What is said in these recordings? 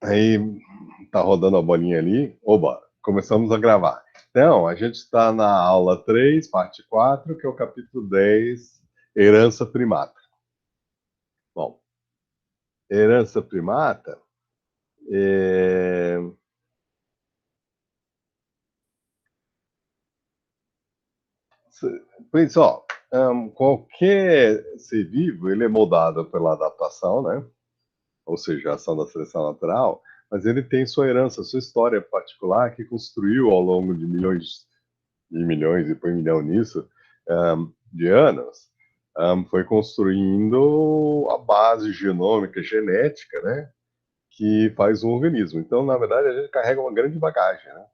Aí tá rodando a bolinha ali. Oba, começamos a gravar. Então, a gente está na aula 3, parte 4, que é o capítulo 10, herança primata. Bom, herança primata é... Pois, ó, qualquer ser vivo, ele é moldado pela adaptação, né? Ou seja, a ação da seleção natural, mas ele tem sua herança, sua história particular que construiu ao longo de milhões, e põe milhão nisso, de anos, foi construindo a base genômica, genética, né, que faz um organismo. Então, na verdade, a gente carrega uma grande bagagem, né?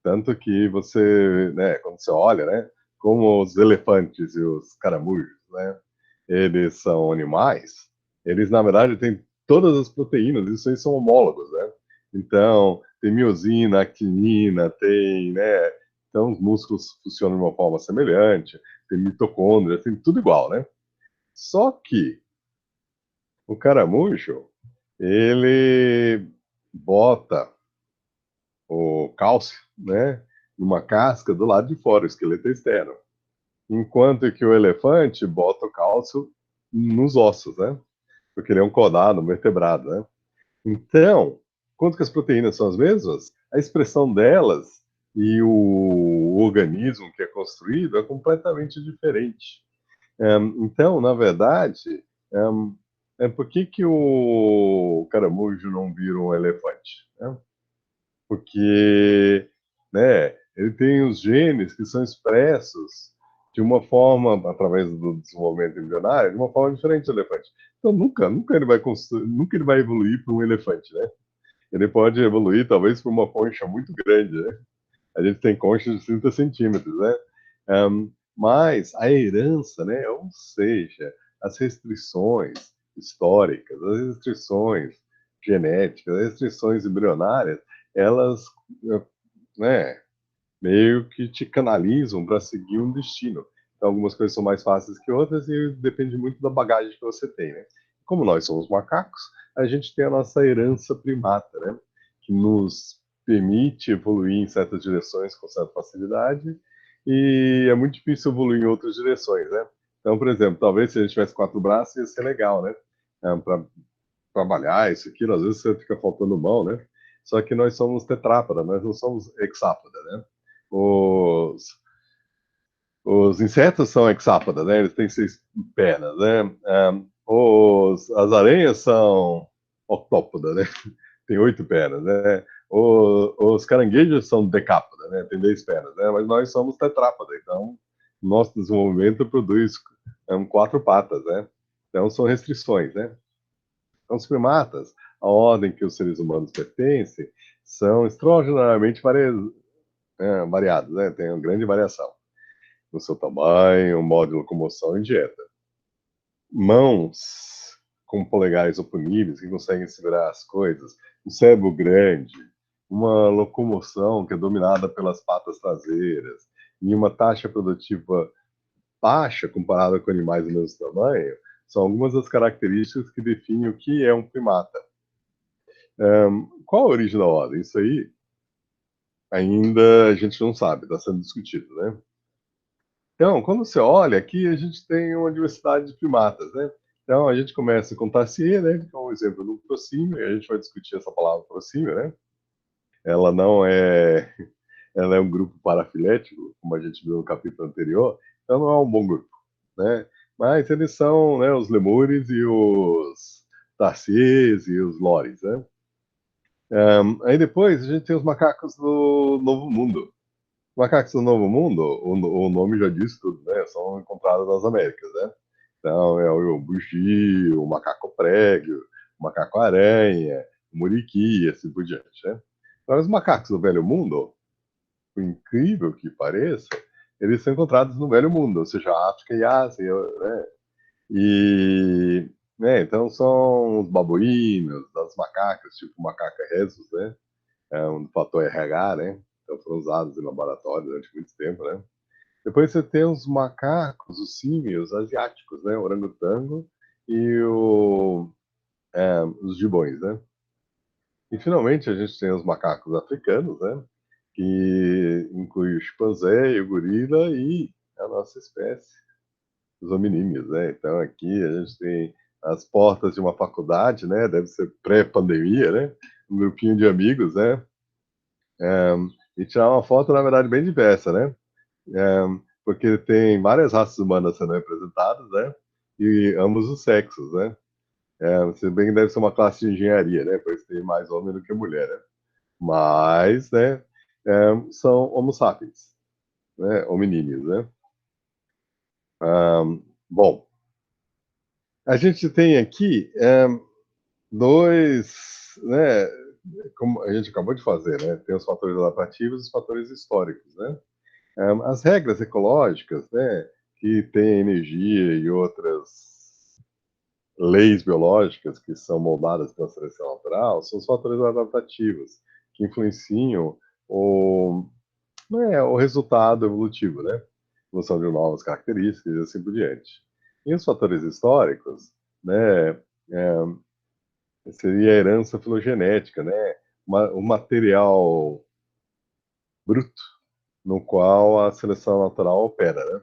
Tanto que você, né, quando você olha, né, como os elefantes e os caramujos, né, eles são animais, eles, na verdade, têm todas as proteínas, isso aí são homólogos, né? Então, tem miosina, actinina, tem, né, então os músculos funcionam de uma forma semelhante, tem mitocôndria, tem tudo igual, né? Só que o caramujo, ele bota o cálcio, né, numa casca do lado de fora, o esqueleto externo. Enquanto que o elefante bota o cálcio nos ossos, né? Porque ele é um codado, um vertebrado, né? Então, quanto que as proteínas são as mesmas, a expressão delas e o organismo que é construído é completamente diferente. Então, na verdade, por que, que o caramujo não vira um elefante? Né? Porque, né, ele tem os genes que são expressos de uma forma, através do desenvolvimento embrionário, de uma forma diferente do elefante. Então, nunca ele vai nunca ele vai evoluir para um elefante, né? Ele pode evoluir, talvez, para uma concha muito grande, né? A gente tem conchas de 30 centímetros, né? Mas a herança, né? Ou seja, as restrições históricas, as restrições genéticas, as restrições embrionárias, elas, né, meio que te canalizam para seguir um destino. Então, algumas coisas são mais fáceis que outras e depende muito da bagagem que você tem, né? Como nós somos macacos, a gente tem a nossa herança primata, né? Que nos permite evoluir em certas direções com certa facilidade e é muito difícil evoluir em outras direções, né? Então, por exemplo, talvez se a gente tivesse quatro braços ia ser legal, né? Para trabalhar isso, aquilo, às vezes você fica faltando mão, né? Só que nós somos tetrápoda, nós não somos hexápoda, né? Os, os insetos são hexápoda, né? Eles têm seis pernas, né? As aranhas são octópoda, né? Tem oito pernas, né? Os caranguejos são decápoda, né? Tem 10 pernas, né? Mas nós somos tetrápoda, então nosso desenvolvimento produz quatro patas, né? Então são restrições, né? Então, os primatas, a ordem que os seres humanos pertencem, são extraordinariamente variados, né? Tem uma grande variação no seu tamanho, modo de locomoção e dieta. Mãos com polegares oponíveis que conseguem segurar as coisas, um cérebro grande, uma locomoção que é dominada pelas patas traseiras e uma taxa produtiva baixa comparada com animais do mesmo tamanho, são algumas das características que definem o que é um primata. Qual a origem da ordem? Isso aí ainda a gente não sabe, está sendo discutido, né? Então, quando você olha aqui, a gente tem uma diversidade de primatas, né? Então, a gente começa com Tarsier, né? Que é um exemplo do prosímio, e a gente vai discutir essa palavra prosímio, né? Ela não é, ela é um grupo parafilético, como a gente viu no capítulo anterior, então não é um bom grupo, né? Mas eles são, né, os lemures e os Tarsiers e os lores, né? Aí depois a gente tem os macacos do Novo Mundo. Macacos do Novo Mundo, o nome já diz tudo, né? São encontrados nas Américas, né? Então, é o bugi, o macaco prego, o macaco aranha, o muriqui, e assim por diante, né? Agora, os macacos do Velho Mundo, por incrível que pareça, eles são encontrados no Velho Mundo, ou seja, África e Ásia, né? E, né, então são os babuínos, das macacas, tipo o macaco rhesus, né? É um fator RH, né? Então foram usados em laboratório durante muito tempo, né? Depois você tem os macacos, os símios asiáticos, né? O orangotango e os gibões, né? E finalmente a gente tem os macacos africanos, né? Que inclui o chimpanzé e o gorila e a nossa espécie, os hominídeos, né? Então aqui a gente tem as portas de uma faculdade, né? Deve ser pré-pandemia, né? Um grupinho de amigos, né? É, e tirar uma foto, na verdade, bem diversa, né? É, porque tem várias raças humanas sendo representadas, né? E ambos os sexos, né? Se bem que deve ser uma classe de engenharia, né? Pois tem mais homem do que mulher, né? Mas, né? São Homo sapiens, né? Hominídeos, né? Bom, a gente tem aqui dois, né? Como a gente acabou de fazer, né? Tem os fatores adaptativos e os fatores históricos, né? As regras ecológicas, né? Que têm energia e outras leis biológicas que são moldadas pela seleção natural são os fatores adaptativos que influenciam o, né, o resultado evolutivo, né? Evolução de novas características e assim por diante. E os fatores históricos, né, seria a herança filogenética, né? O material bruto no qual a seleção natural opera, né?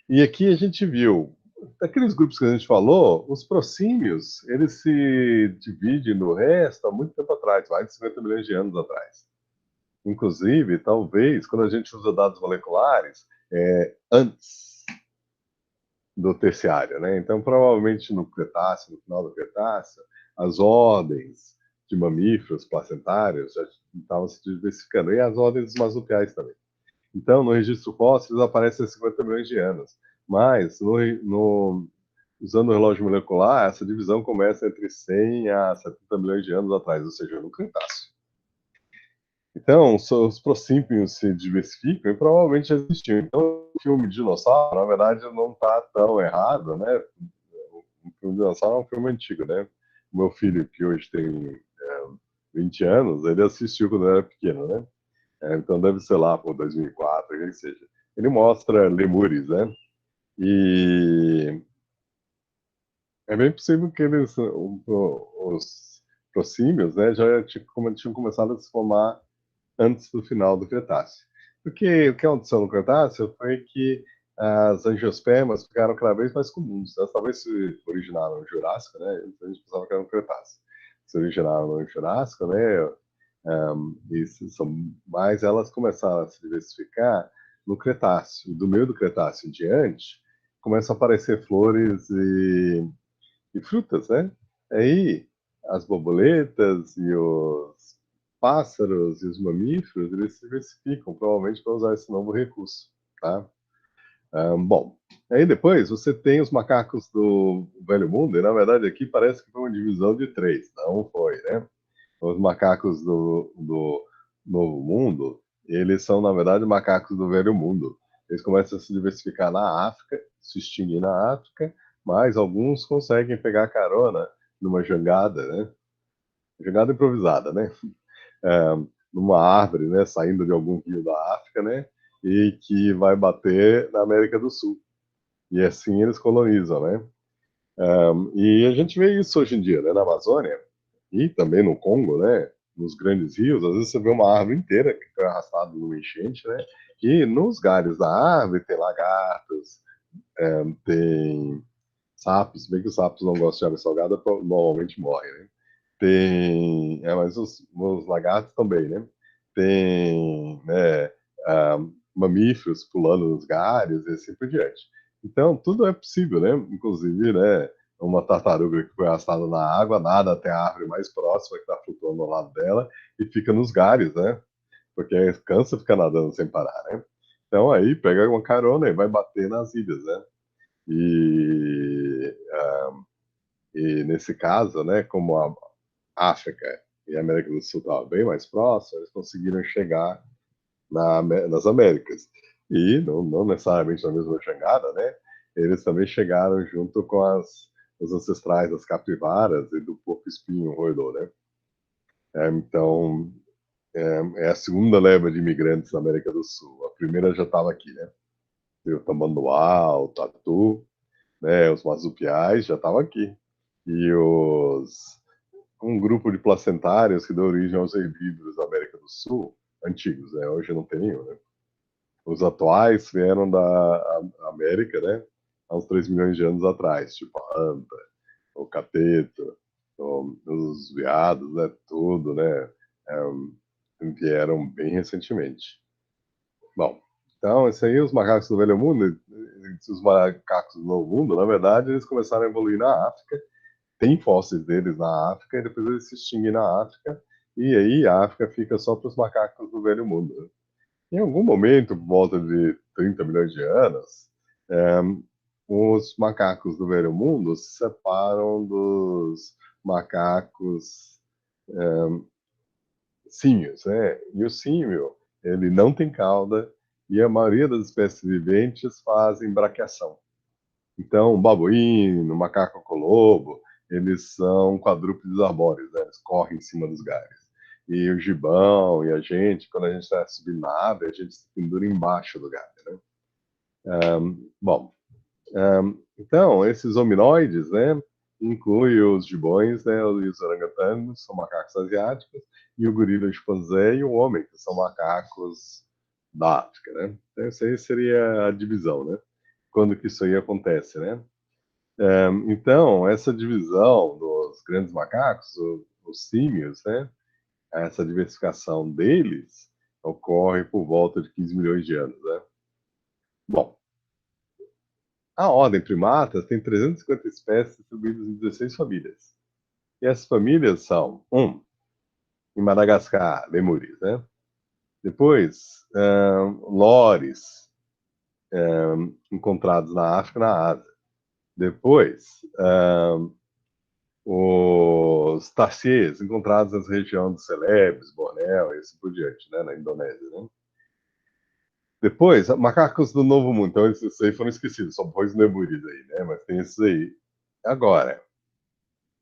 E aqui a gente viu, daqueles grupos que a gente falou, os prosímios, eles se dividem do resto há muito tempo atrás, mais de 50 milhões de anos atrás. Inclusive, talvez, quando a gente usa dados moleculares, antes do terciário, né? Então, provavelmente no Cretáceo, no final do Cretáceo, as ordens de mamíferos placentários já estavam se diversificando, e as ordens dos marsupiais também. Então, no registro fóssil, eles aparecem há 50 milhões de anos. Mas, usando o relógio molecular, essa divisão começa entre 100 a 70 milhões de anos atrás, ou seja, no Cretáceo. Então, os prosímpios se diversificam e provavelmente existiam. Então, o filme de dinossauro, na verdade, não está tão errado, né? O filme de dinossauro é um filme antigo, né? O meu filho, que hoje tem 20 anos, ele assistiu quando era pequeno, né? Então deve ser lá por 2004, que seja. Ele mostra lemures, né? E é bem possível que eles, os prosímios, né, já tinham começado a se formar antes do final do Cretáceo. Porque o que aconteceu no Cretáceo foi que as angiospermas ficaram cada vez mais comuns. Elas talvez se originaram no Jurássico, né? A gente pensava que era no Cretáceo. Se originaram no Jurássico, né? Mas elas começaram a se diversificar no Cretáceo. Do meio do Cretáceo em diante, começam a aparecer flores e frutas, né? Aí as borboletas e os pássaros e os mamíferos, eles se diversificam, provavelmente para usar esse novo recurso, tá? Bom, aí depois você tem os macacos do Velho Mundo, e na verdade aqui parece que foi uma divisão de três, não foi, né? Os macacos do Novo Mundo, eles são, na verdade, macacos do Velho Mundo. Eles começam a se diversificar na África, se extinguir na África, mas alguns conseguem pegar carona numa jangada, né? Jangada improvisada, né? É, numa árvore, né? Saindo de algum rio da África, né? E que vai bater na América do Sul. E assim eles colonizam, né? E a gente vê isso hoje em dia, né? Na Amazônia e também no Congo, né? Nos grandes rios, às vezes você vê uma árvore inteira que foi arrastada numa enchente, né? E nos galhos da árvore tem lagartos, tem sapos, bem que os sapos não gostam de água salgada, normalmente morrem, né? Mas os lagartos também, né? Tem, né, ah, mamíferos pulando nos galhos e assim por diante. Então, tudo é possível, né? Inclusive, né, uma tartaruga que foi arrastada na água nada até a árvore mais próxima que está flutuando ao lado dela e fica nos galhos, né? Porque cansa ficar nadando sem parar, né? Então, aí pega uma carona e vai bater nas ilhas, né? E, e nesse caso, né, como a África e a América do Sul estavam bem mais próximos, eles conseguiram chegar nas Américas. E não necessariamente na mesma chegada, né? Eles também chegaram junto com os ancestrais das capivaras e do porco-espinho roedor, né? Então, é a segunda leva de imigrantes na América do Sul. A primeira já estava aqui, né? O tamanduá, o tatu, né? Os marsupiais já estavam aqui. E um grupo de placentários que deu origem aos herbívoros da América do Sul, antigos, né? Hoje não tem nenhum, né? Os atuais vieram da América, né? Há uns 3 milhões de anos atrás, tipo a anta, o cateto, os veados, né? Tudo, né? Vieram bem recentemente. Bom, então, isso aí, os macacos do Velho Mundo, os macacos do Novo Mundo, na verdade, eles começaram a evoluir na África. Tem fósseis deles na África, e depois eles se extinguem na África, e aí a África fica só para os macacos do Velho Mundo, né? Em algum momento, por volta de 30 milhões de anos, é, os macacos do Velho Mundo se separam dos macacos símios, né? E o símio, ele não tem cauda e a maioria das espécies viventes fazem braquiação. Então, o babuíno, o macaco colobo, eles são quadrúpedes arbóreos, né? Eles correm em cima dos galhos. E o gibão e a gente, quando a gente está subindo na árvore, a gente se pendura embaixo do galho, né? Bom, então, esses hominoides, né, inclui os gibões, né, e os orangotangos, são macacos asiáticos, e o gorila, o chimpanzé e o homem, que são macacos da África, né? Então, isso aí seria a divisão, né? Quando que isso aí acontece, né? Então, essa divisão dos grandes macacos, os símios, né, essa diversificação deles ocorre por volta de 15 milhões de anos, né? Bom, a ordem primatas tem 350 espécies distribuídas em 16 famílias. E essas famílias são, em Madagascar, lemures, né? Depois, lores, encontrados na África e na Ásia. Depois, os tarsiers, encontrados nas regiões de Celebes, Bornéu e assim por diante, né? Na Indonésia, né? Depois, macacos do Novo Mundo. Então, esses aí foram esquecidos, só depois lemures aí, né? Mas tem esses aí. Agora,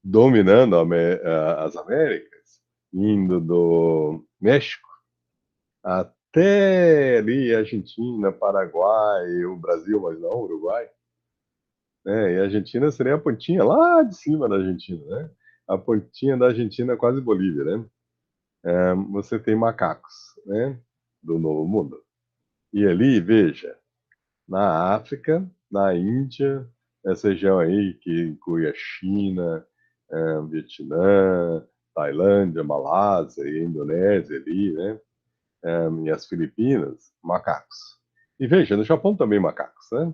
dominando as Américas, indo do México até ali Argentina, Paraguai, o Brasil, mas não Uruguai, né? E a Argentina seria a pontinha lá de cima da Argentina, né? A pontinha da Argentina é quase Bolívia, né? Você tem macacos, né? Do Novo Mundo. E ali, veja, na África, na Índia, essa região aí que inclui a China, Vietnã, Tailândia, Malásia e Indonésia ali, né? E as Filipinas, macacos. E veja, no Japão também macacos, né?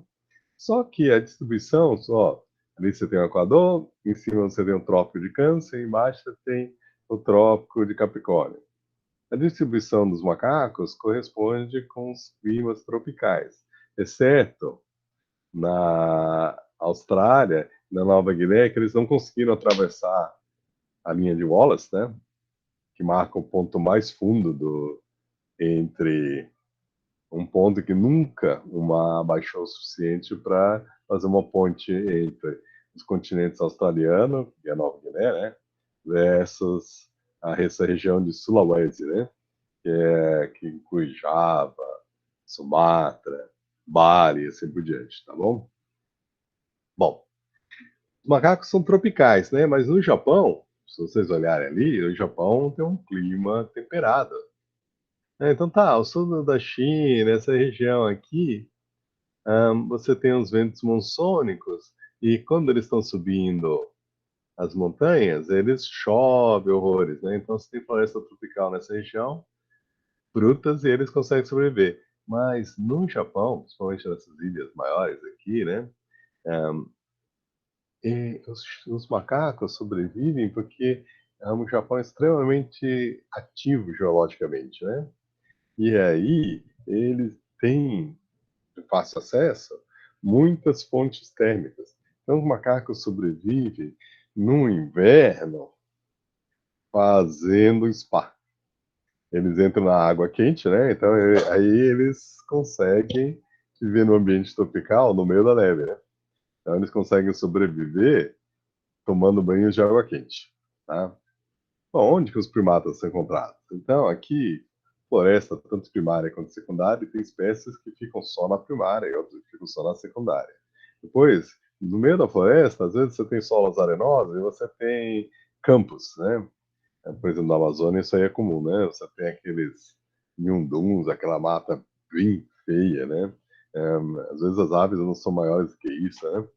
Só que a distribuição, só ali você tem o Equador, em cima você tem o Trópico de Câncer, embaixo você tem o Trópico de Capricórnio. A distribuição dos macacos corresponde com os climas tropicais, exceto na Austrália, na Nova Guiné, que eles não conseguiram atravessar a linha de Wallace, né? Que marca o ponto mais fundo entre um ponto que nunca o mar baixou o suficiente para fazer uma ponte entre os continentes australiano e a Nova Guiné, né? Versus essa região de Sulawesi, né? Que inclui Java, Sumatra, Bali e assim por diante, tá bom? Bom, os macacos são tropicais, né? Mas no Japão, se vocês olharem ali, o Japão tem um clima temperado. Então tá, o sul da China, essa região aqui, você tem os ventos monsônicos e quando eles estão subindo as montanhas, eles chovem horrores, né? Então você tem floresta tropical nessa região, frutas e eles conseguem sobreviver. Mas no Japão, principalmente nessas ilhas maiores aqui, né? E os macacos sobrevivem porque o Japão é extremamente ativo geologicamente, né? E aí eles têm de fácil acesso muitas fontes térmicas. Então os macacos sobrevivem no inverno fazendo spa. Eles entram na água quente, né? Então aí eles conseguem viver no ambiente tropical, no meio da neve, né? Então eles conseguem sobreviver tomando banhos de água quente, tá? Bom, onde que os primatas são encontrados? Então, aqui, floresta, tanto primária quanto secundária, e tem espécies que ficam só na primária e outras que ficam só na secundária. Depois, no meio da floresta, às vezes você tem solos arenosos e você tem campos, né? Por exemplo, na Amazônia isso aí é comum, né? Você tem aqueles nhunduns, aquela mata bem feia, né? Às vezes as aves não são maiores do que isso, né?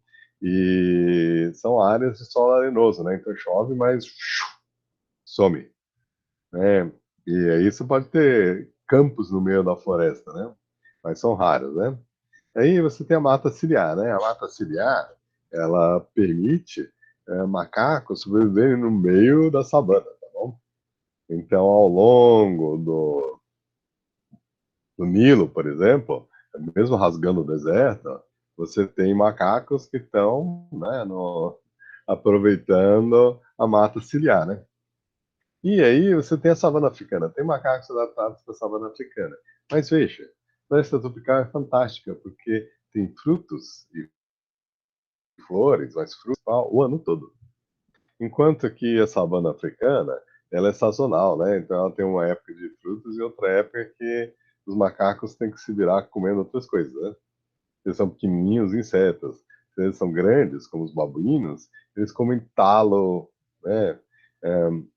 E são áreas de solo arenoso, né? Então chove, mas some, né? E aí você pode ter campos no meio da floresta, né? Mas são raros, né? Aí você tem a mata ciliar, né? A mata ciliar, ela permite macacos sobreviverem no meio da savana, tá bom? Então, ao longo do Nilo, por exemplo, mesmo rasgando o deserto, você tem macacos que estão, né, aproveitando a mata ciliar, né? E aí você tem a savana africana, tem macacos adaptados para a savana africana. Mas veja, a floresta tropical é fantástica, porque tem frutos e flores, mas frutos o ano todo. Enquanto que a savana africana, ela é sazonal, né? Então ela tem uma época de frutos e outra época que os macacos têm que se virar comendo outras coisas, né? Eles são pequenininhos insetos. Se eles são grandes, como os babuínos, eles comem talo, né?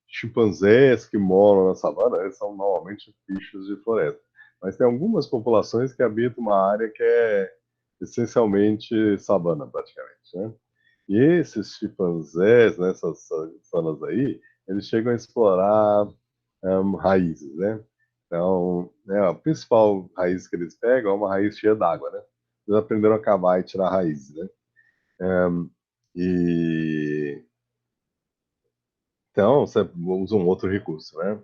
Chimpanzés que moram na savana, eles são normalmente bichos de floresta. Mas tem algumas populações que habitam uma área que é essencialmente savana, praticamente, né? E esses chimpanzés, nessas zonas aí, eles chegam a explorar raízes, né? Então, né, a principal raiz que eles pegam é uma raiz cheia d'água, né? Eles aprenderam a cavar e tirar raízes, né? E então, você usa um outro recurso, né?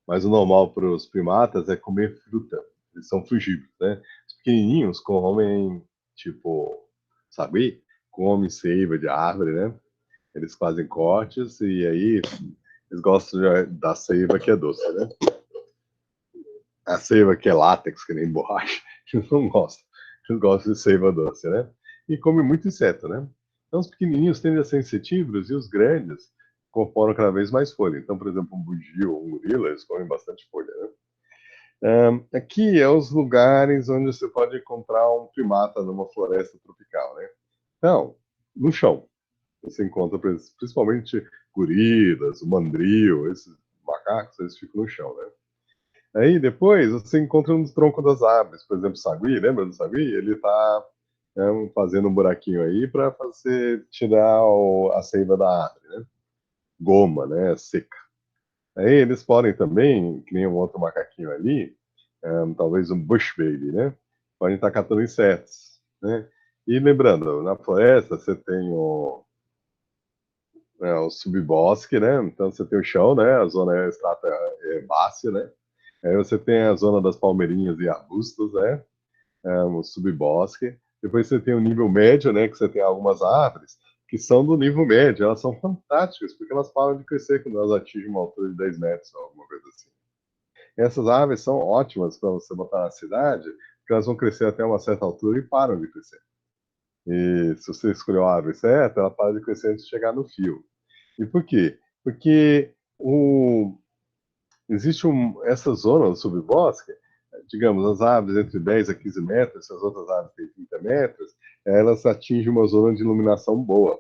Mas o normal para os primatas é comer fruta. Eles são frugívoros, né? Os pequenininhos comem, tipo, sabe? Comem seiva de árvore, né? Eles fazem cortes e aí eles gostam da seiva que é doce, né? A seiva que é látex, que nem borracha, eles não gostam. Eles gostam de seiva doce, né? E comem muito inseto, né? Então os pequenininhos tendem a ser insetívoros e os grandes incorporam cada vez mais folha. Então, por exemplo, um bugio ou um gorila, eles comem bastante folha, né? Aqui é os lugares onde você pode encontrar um primata numa floresta tropical, né? Então, no chão, você encontra principalmente gorilas, o mandril, esses macacos, eles ficam no chão, né? Aí depois você encontra no tronco das árvores, por exemplo, o sagui, lembra do sagui? Ele está fazendo um buraquinho aí para fazer tirar a seiva da árvore, né? Goma, né? Seca. Aí eles podem também, que nem um outro macaquinho ali, talvez um bush baby, né? Podem estar catando insetos, né? E lembrando, na floresta você tem o subbosque, né? Então você tem o chão, né? A zona é estrata herbácea, né? Aí você tem a zona das palmeirinhas e arbustos, né? O subbosque. Depois você tem o nível médio, né? Que você tem algumas árvores que são do nível médio. Elas são fantásticas porque elas param de crescer quando elas atingem uma altura de 10 metros ou alguma coisa assim. Essas aves são ótimas para você botar na cidade, porque elas vão crescer até uma certa altura e param de crescer. E se você escolher uma árvore certa, ela para de crescer antes de chegar no fio. E por quê? Porque existe essa zona do subbosque, digamos, as árvores entre 10 a 15 metros, se as outras árvores têm 30 metros, elas atingem uma zona de iluminação boa.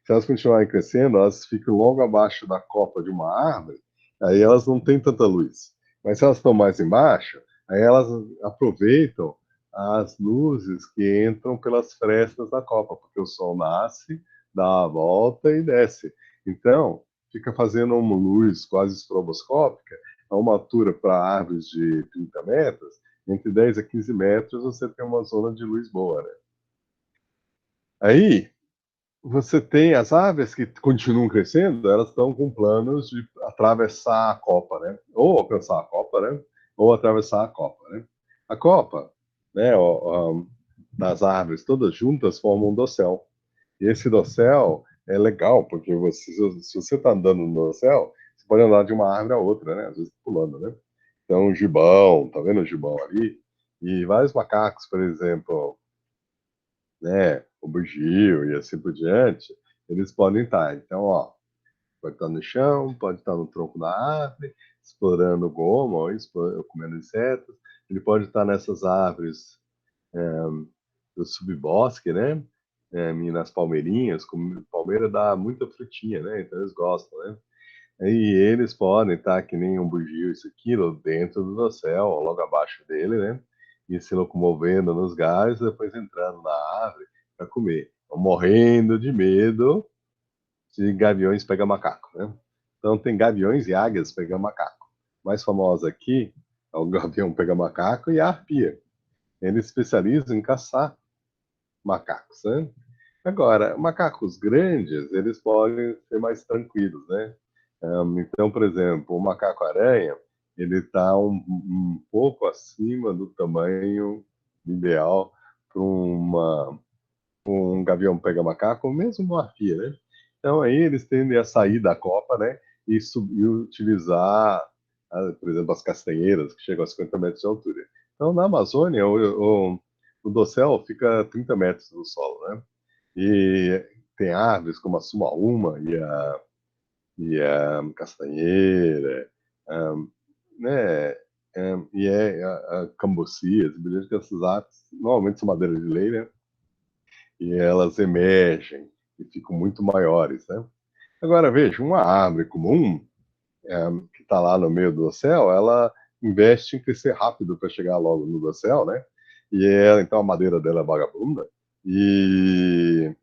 Se elas continuarem crescendo, elas ficam logo abaixo da copa de uma árvore, aí elas não têm tanta luz. Mas se elas estão mais embaixo, aí elas aproveitam as luzes que entram pelas frestas da copa, porque o sol nasce, dá a volta e desce. Então, fica fazendo uma luz quase estroboscópica, a uma altura para árvores de 30 metros, entre 10 a 15 metros você tem uma zona de luz boa, né? Aí, você tem as aves que continuam crescendo, elas estão com planos de atravessar a copa, né? Ou alcançar a copa, né? Ou atravessar a copa, né? A copa, né? Das árvores todas juntas formam um dossel. E esse dossel é legal, porque se você está andando no dossel, você pode andar de uma árvore a outra, né? Às vezes pulando, né? Então, gibão, tá vendo o gibão ali? E vários macacos, por exemplo, né, o bugio e assim por diante, eles podem estar. Então, ó, pode estar no chão, pode estar no tronco da árvore, explorando goma, ou comendo insetos. Ele pode estar nessas árvores do subbosque, né? nas palmeirinhas, como palmeira dá muita frutinha, né? Então eles gostam, né? E eles podem estar que nem um bugio, isso, aquilo, dentro do dossel, logo abaixo dele, né? E se locomovendo nos galhos, depois entrando na árvore para comer. Estão morrendo de medo de gaviões pegar macaco, né? Então tem gaviões e águias pegando macaco. O mais famosa aqui é o gavião pega macaco e a arpia. Eles especializam em caçar macacos, né? Agora, macacos grandes, eles podem ser mais tranquilos, né? Então, por exemplo, o macaco-aranha, ele está um pouco acima do tamanho ideal para um gavião pega-macaco, ou mesmo uma arpia, né? Então, aí eles tendem a sair da copa, né? E utilizar, por exemplo, as castanheiras, que chegam a 50 metros de altura. Então, na Amazônia, o dossel fica a 30 metros do solo, né? E tem árvores como a sumaúma e a castanheira, um, né? E a cambucia, que essas árvores normalmente são madeira de lei, né? E elas emergem e ficam muito maiores, né? Agora, veja, uma árvore comum, que está lá no meio do dossel, ela investe em crescer rápido para chegar logo no dossel, né? E ela, então a madeira dela é vagabunda e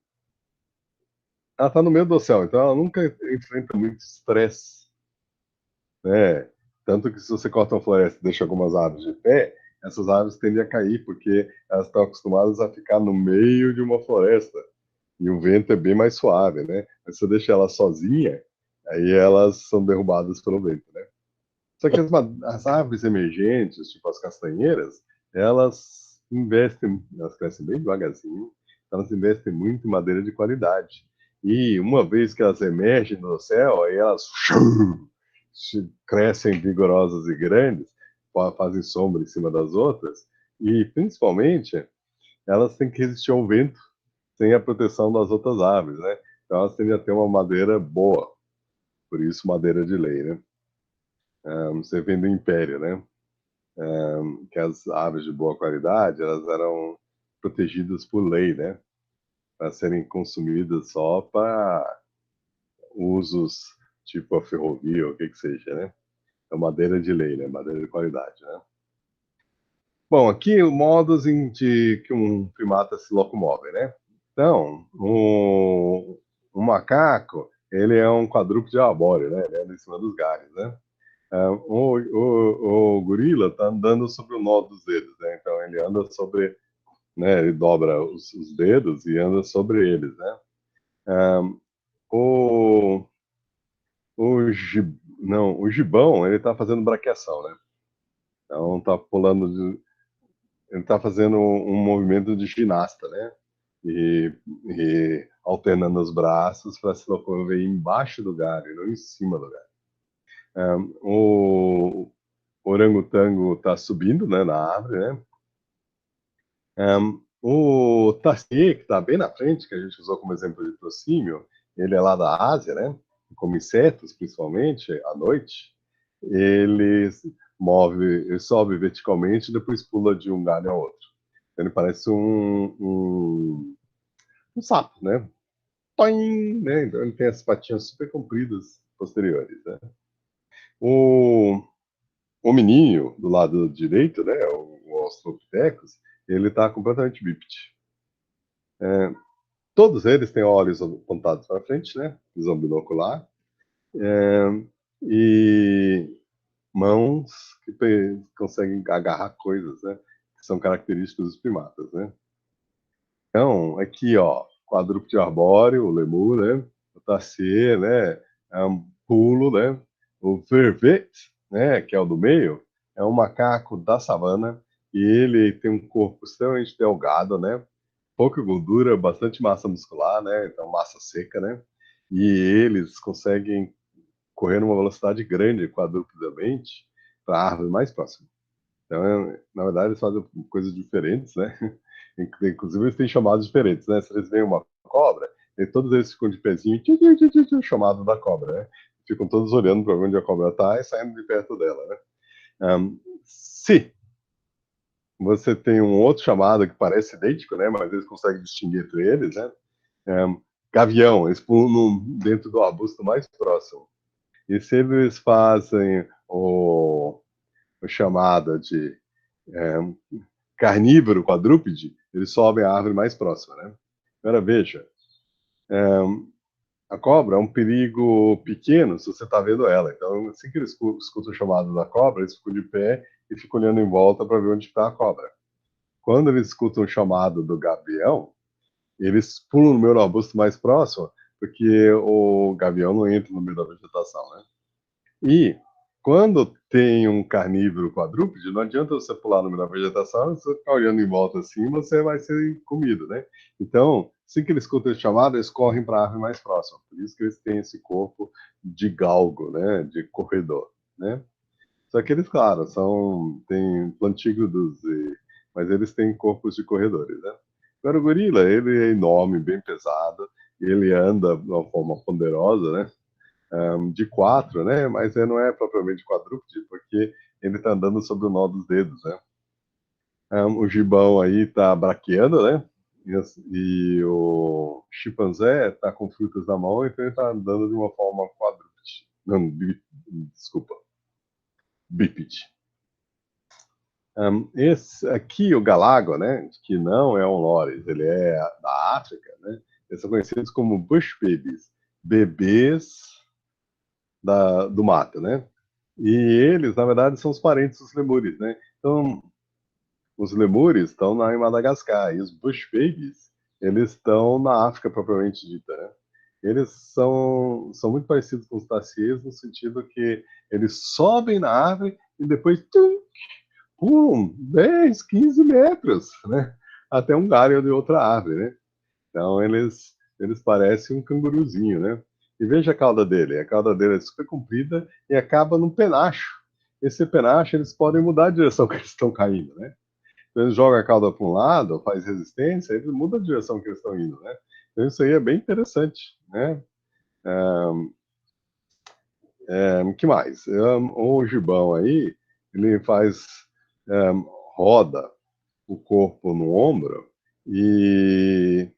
ela está no meio do dossel, então ela nunca enfrenta muito estresse, né? Tanto que se você corta uma floresta e deixa algumas árvores de pé, essas árvores tendem a cair, porque elas estão acostumadas a ficar no meio de uma floresta. E o vento é bem mais suave, né? Mas se você deixa ela sozinha, aí elas são derrubadas pelo vento, né? Só que as árvores emergentes, tipo as castanheiras, elas crescem bem devagarzinho, elas investem muito em madeira de qualidade. E uma vez que elas emergem no céu, aí elas crescem vigorosas e grandes, fazem sombra em cima das outras, e principalmente elas têm que resistir ao vento sem a proteção das outras árvores, né? Então elas tendem a ter uma madeira boa, por isso madeira de lei, né? Você vem do Império, né? Que as árvores de boa qualidade, elas eram protegidas por lei, né? Para serem consumidas só para usos tipo a ferrovia ou o que que seja, né? É madeira de lei, né? Madeira de qualidade, né? Bom, aqui modos de que um primata se locomove, né? Então, o macaco, ele é um quadrúpede arbóreo, né? Ele anda em cima dos galhos, né? O gorila está andando sobre o nó dos dedos, né? Então ele anda sobre, né? Ele dobra os dedos e anda sobre eles, né? Um, o, não, o gibão, ele está fazendo braquiação, né? Então tá pulando, ele está fazendo um movimento de ginasta, né? E alternando os braços para se locomover embaixo do galho, e não em cima do galho. O orangotango está subindo, né, na árvore, né? O Tarsier, que está bem na frente, que a gente usou como exemplo de proscímio, ele é lá da Ásia, né? Come insetos, principalmente, à noite. Ele ele sobe verticalmente e depois pula de um galho ao outro. Ele parece um sapo, né? Toim, né? Então ele tem as patinhas super compridas posteriores, né? O homininho, do lado direito, né? O Australopithecus, ele está completamente bípede. Todos eles têm olhos apontados para frente, né? Visão binocular. E mãos que conseguem agarrar coisas, né? Que são características dos primatas, né? Então, aqui, ó, quadrúpede arbóreo, o lemur, né? O tarsier, né? É um pulo, né? O vervet, né? Que é o do meio, é um macaco da savana e ele tem um corpo extremamente delgado, né? Pouca gordura, bastante massa muscular, né? Então, massa seca, né? E eles conseguem correr numa velocidade grande, quadrupedamente, para a árvore mais próxima. Então, na verdade, eles fazem coisas diferentes, né? Inclusive, eles têm chamados diferentes, né? Se eles veem uma cobra, todos eles ficam de pezinho, chamado da cobra, né? Ficam todos olhando para onde a cobra está e saindo de perto dela, né? Se Você tem um outro chamado que parece idêntico, né? Mas eles conseguem distinguir entre eles, né? É, gavião, eles pulam dentro do arbusto mais próximo. E se eles fazem o chamado de é, carnívoro quadrúpede, eles sobem a árvore mais próxima, né? Agora veja, a cobra é um perigo pequeno se você está vendo ela. Então, assim que eles escutam o chamado da cobra, eles ficam de pé e ficam olhando em volta para ver onde está a cobra. Quando eles escutam o chamado do gavião, eles pulam no meio do arbusto mais próximo, porque o gavião não entra no meio da vegetação, né? E quando tem um carnívoro quadrúpede, não adianta você pular no meio da vegetação, você ficar olhando em volta assim, você vai ser comido, né? Então, assim que eles escutam esse chamado, eles correm para a árvore mais próxima. Por isso que eles têm esse corpo de galgo, né? De corredor, né? Só que eles, claro, têm plantígrados, mas eles têm corpos de corredores, né? Agora, o gorila, ele é enorme, bem pesado, ele anda de uma forma ponderosa, né? De quatro, né? Mas ele não é propriamente quadrúpede, porque ele está andando sobre o nó dos dedos, né? O gibão aí está braqueando, né? E o chimpanzé está com frutas na mão, então ele está andando de uma forma quadrúpede. Não, desculpa, bípede. Esse aqui, o galágo, né? Que não é um loris, ele é da África, né? Eles são conhecidos como bush babies, bebês do mato, né? E eles, na verdade, são os parentes dos lemures, né? Então, os lemures estão em Madagascar e os bush babies, eles estão na África propriamente dita, né? Eles são muito parecidos com os tarsiers no sentido que eles sobem na árvore e depois pulam 10, 15 metros, né? Até um galho de outra árvore, né? Então eles parecem um canguruzinho, né? E veja a cauda dele. A cauda dele é super comprida e acaba num penacho. Esse penacho eles podem mudar a direção que eles estão caindo, né? Então, eles jogam a cauda para um lado, faz resistência, eles mudam a direção que eles estão indo, né? Então isso aí é bem interessante, né? O que mais? O gibão aí, ele faz roda o corpo no ombro e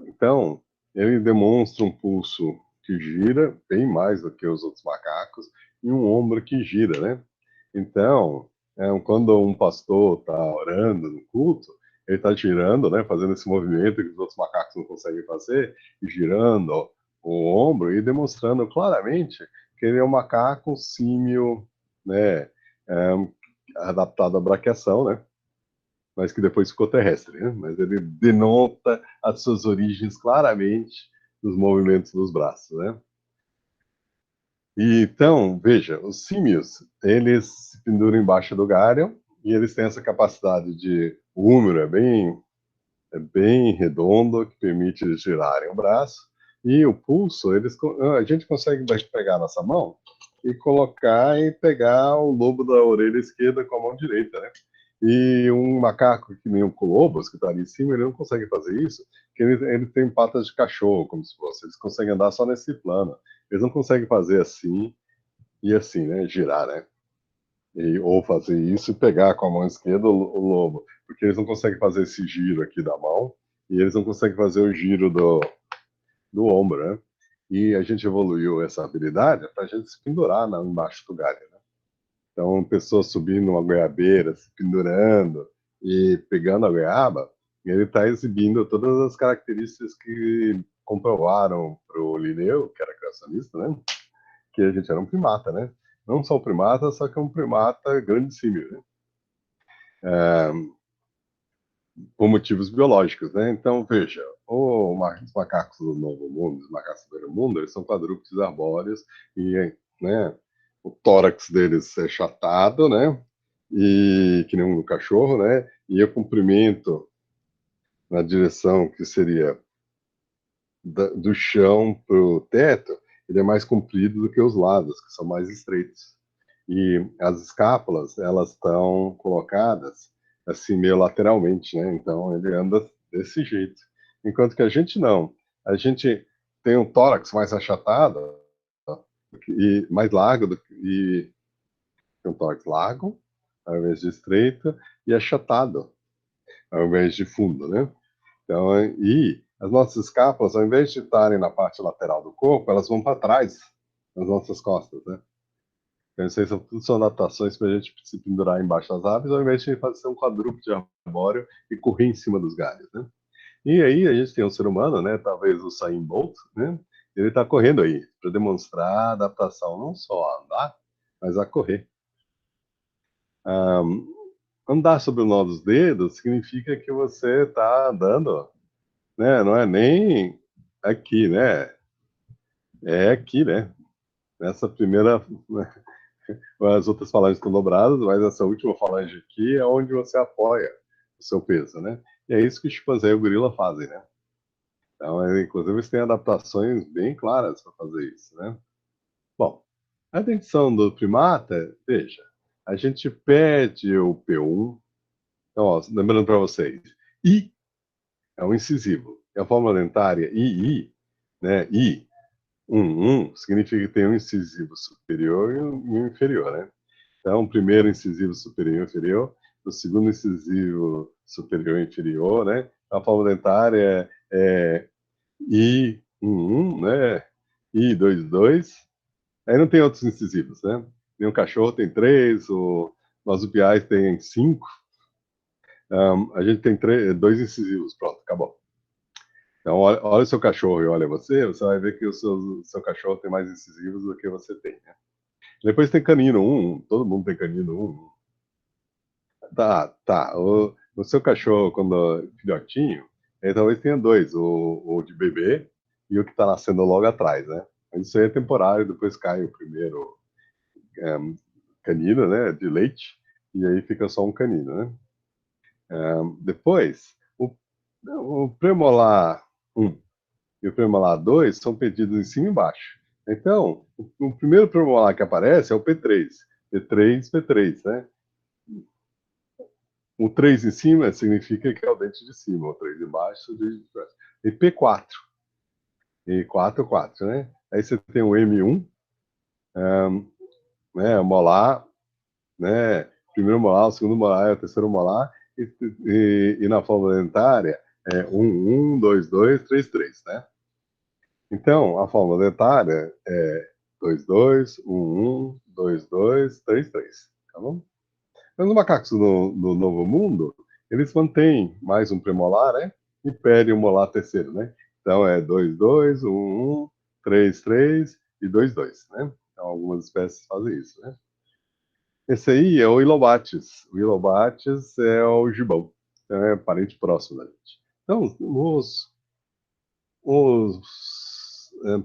então, ele demonstra um pulso que gira bem mais do que os outros macacos e um ombro que gira, né? Então, quando um pastor está orando no culto, ele está girando, né, fazendo esse movimento que os outros macacos não conseguem fazer, e girando o ombro e demonstrando claramente que ele é um macaco símio, né, é, adaptado à braquiação, né? Mas que depois ficou terrestre, né? Mas ele denota as suas origens claramente nos movimentos dos braços, né? E, então, veja, os símios, eles se penduram embaixo do galho e eles têm essa capacidade de... O húmero é bem redondo, que permite eles girarem o braço, e o pulso, a gente consegue pegar nossa mão e colocar e pegar o lobo da orelha esquerda com a mão direita, né? E um macaco que nem o colobos, que está ali em cima, ele não consegue fazer isso, porque ele tem patas de cachorro, como se fosse. Eles conseguem andar só nesse plano. Eles não conseguem fazer assim e assim, né? Girar, né? Ou fazer isso e pegar com a mão esquerda o lobo. Porque eles não conseguem fazer esse giro aqui da mão e eles não conseguem fazer o giro do ombro, né? E a gente evoluiu essa habilidade para a gente se pendurar embaixo do galho, né? Então, pessoas subindo uma goiabeira, se pendurando e pegando a goiaba, ele está exibindo todas as características que comprovaram para o Linneu, que era criacionista, né? Que a gente era um primata, né? Não só um primata, só que um primata grandíssimo, né? Por motivos biológicos, né? Então, veja, os macacos do Novo Mundo, os macacos do Velho Mundo, eles são quadrúpedes arbóreos e, né, o tórax deles é achatado, né? E que nem um cachorro, né? E o comprimento na direção que seria do chão para o teto, ele é mais comprido do que os lados, que são mais estreitos. E as escápulas, elas estão colocadas assim meio lateralmente, né? Então ele anda desse jeito. Enquanto que a gente não. A gente tem um tórax mais achatado e mais largo e tem um tórax largo ao invés de estreito, e achatado, ao invés de fundo, né? Então, e as nossas escápulas, ao invés de estarem na parte lateral do corpo, elas vão para trás, nas nossas costas, né? Então, isso aí tudo são adaptações para a gente se pendurar embaixo das árvores, ao invés de fazer um quadrúpede arbóreo e correr em cima dos galhos, né? E aí a gente tem um ser humano, né? Talvez o Usain Bolt, né? Ele está correndo aí para demonstrar adaptação não só a andar, mas a correr. Andar sobre o nó dos dedos significa que você está andando, né? Não é nem aqui, né? É aqui, né? Nessa primeira, as outras falanges estão dobradas, mas essa última falange aqui é onde você apoia o seu peso, né? E é isso que o chimpanzé e o gorila fazem, né? Então, inclusive, eles têm adaptações bem claras para fazer isso, né? Bom, a dentição do primata, veja, a gente perde o P1. Então, ó, lembrando para vocês, I é um incisivo. E a forma dentária II, né? I, significa que tem um incisivo superior e um inferior, né? Então, o primeiro incisivo superior e inferior, o segundo incisivo superior e inferior, né? A forma dentária é I11, né? I22. Aí não tem outros incisivos, né? Nenhum cachorro tem três, o marsupiais tem cinco. A gente tem dois incisivos, pronto, acabou. Então, olha o seu cachorro e olha você, você vai ver que o seu cachorro tem mais incisivos do que você tem, né? Depois tem canino 1, todo mundo tem canino 1. Tá. O seu cachorro, quando é filhotinho, ele talvez tenha dois, o de bebê e o que está nascendo logo atrás, né? Mas isso aí é temporário, depois cai o primeiro canino, né, de leite, e aí fica só um canino, né? Depois, o premolar 1 e o premolar 2 são pedidos em cima e embaixo. Então, o primeiro premolar que aparece é o P3. P3, P3, né? O 3 em cima significa que é o dente de cima, o 3 embaixo, o dente de baixo. E P4. E 4, 4, né? Aí você tem o M1, né? O molar, né? Primeiro molar, o segundo molar, o terceiro molar. E na forma dentária é 1, 1, 2, 2, 3, 3, né? Então, a forma dentária é 2, 2, 1, 1, 2, 2, 3, 3. Tá bom? Mas os macacos do Novo Mundo, eles mantêm mais um premolar, né? E perdem o molar terceiro, né? Então é 2, 2, 1, 1, 3, 3 e 2, 2, né? Então algumas espécies fazem isso, né? Esse aí é o Ilobates. O Ilobates é o gibão. Então é parente próximo da gente. Então, os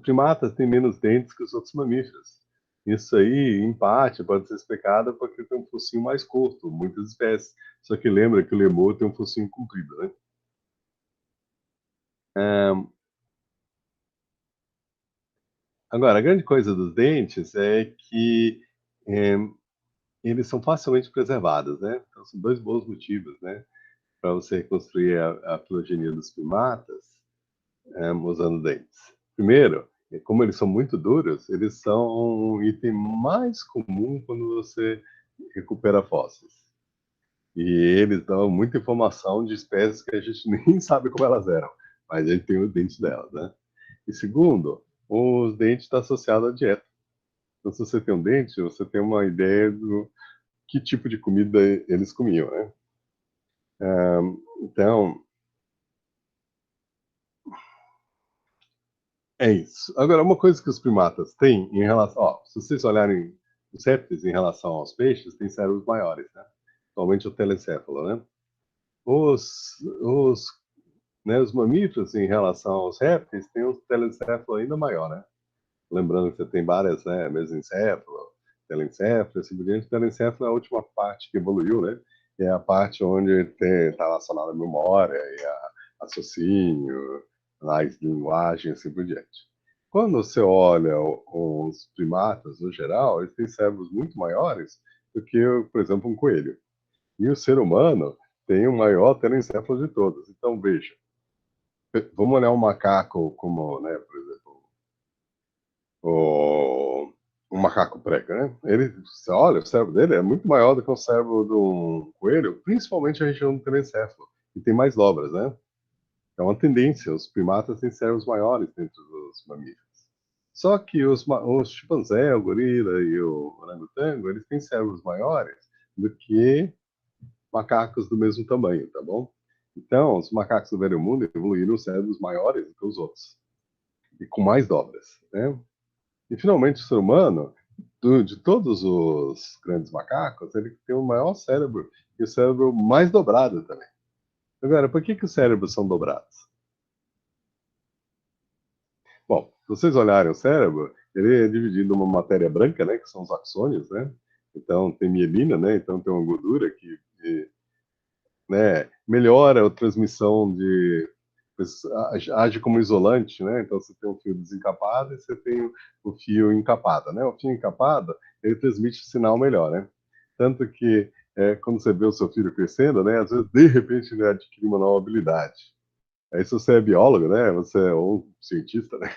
primatas têm menos dentes que os outros mamíferos. Isso aí, em parte, pode ser explicado porque tem um focinho mais curto, muitas espécies. Só que lembra que o lemur tem um focinho comprido, né? Agora, a grande coisa dos dentes é que é, eles são facilmente preservados, né? Então, são dois bons motivos, né? Para você reconstruir a filogenia dos primatas usando dentes. Primeiro, como eles são muito duros, eles são um item mais comum quando você recupera fósseis. E eles dão muita informação de espécies que a gente nem sabe como elas eram, mas a gente tem os dentes delas, né? E segundo, os dentes estão associados à dieta. Então, se você tem um dente, você tem uma ideia do que tipo de comida eles comiam, né? Então, é isso. Agora, uma coisa que os primatas têm em relação. Ó, se vocês olharem os répteis em relação aos peixes, têm cérebros maiores, né? Somente o telencéfalo, né? Os, os mamíferos, em relação aos répteis, têm um telencéfalo ainda maior, né? Lembrando que você tem várias, né? Mesencéfalo, telencéfalo, assim por diante. O telencéfalo é a última parte que evoluiu, né? É a parte onde está relacionada à memória e a raciocínio, a linguagem, assim por diante. Quando você olha os primatas, no geral, eles têm cérebros muito maiores do que, por exemplo, um coelho. E o ser humano tem o maior telencéfalo de todos. Então, veja, vamos olhar um macaco como, né, por exemplo, o um macaco prego, né? Ele, você olha, o cérebro dele é muito maior do que o cérebro de um coelho, principalmente a região do telencéfalo, e tem mais dobras, né? É uma tendência, os primatas têm cérebros maiores dentro dos mamíferos. Só que os chimpanzé, o gorila e o orangotango, eles têm cérebros maiores do que macacos do mesmo tamanho, tá bom? Então, os macacos do Velho Mundo evoluíram cérebros maiores do que os outros, e com mais dobras, né? E, finalmente, o ser humano, de todos os grandes macacos, ele tem o maior cérebro e o cérebro mais dobrado também. Agora, por que, que os cérebros são dobrados? Bom, se vocês olharem o cérebro, ele é dividido em uma matéria branca, né, que são os axônios, né? Então, tem mielina, né? Então, tem uma gordura que né, melhora a transmissão de age como isolante, né? Então você tem um fio desencapado e você tem o fio encapado, né? O fio encapado ele transmite o sinal melhor, né? Tanto que quando você vê o seu filho crescendo, né? Às vezes de repente ele adquire uma nova habilidade. Aí se você é biólogo, né? Você ou um cientista, né?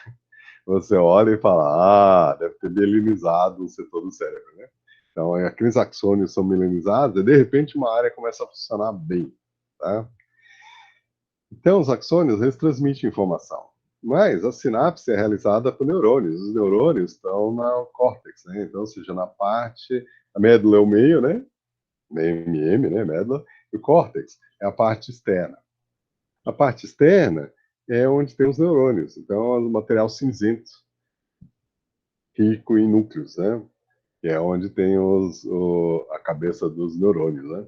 Você olha e fala, deve ter mielinizado o setor do cérebro, né? Então, aqueles axônios são mielinizados e de repente uma área começa a funcionar bem, tá? Então, os axônios, eles transmitem informação. Mas a sinapse é realizada por neurônios. Os neurônios estão na córtex, né? Então, ou seja, na parte... A médula é o meio, né? MM, né? Médula. E o córtex é a parte externa. A parte externa é onde tem os neurônios. Então, é um material cinzento, rico em núcleos, né? Que é onde tem a cabeça dos neurônios, né?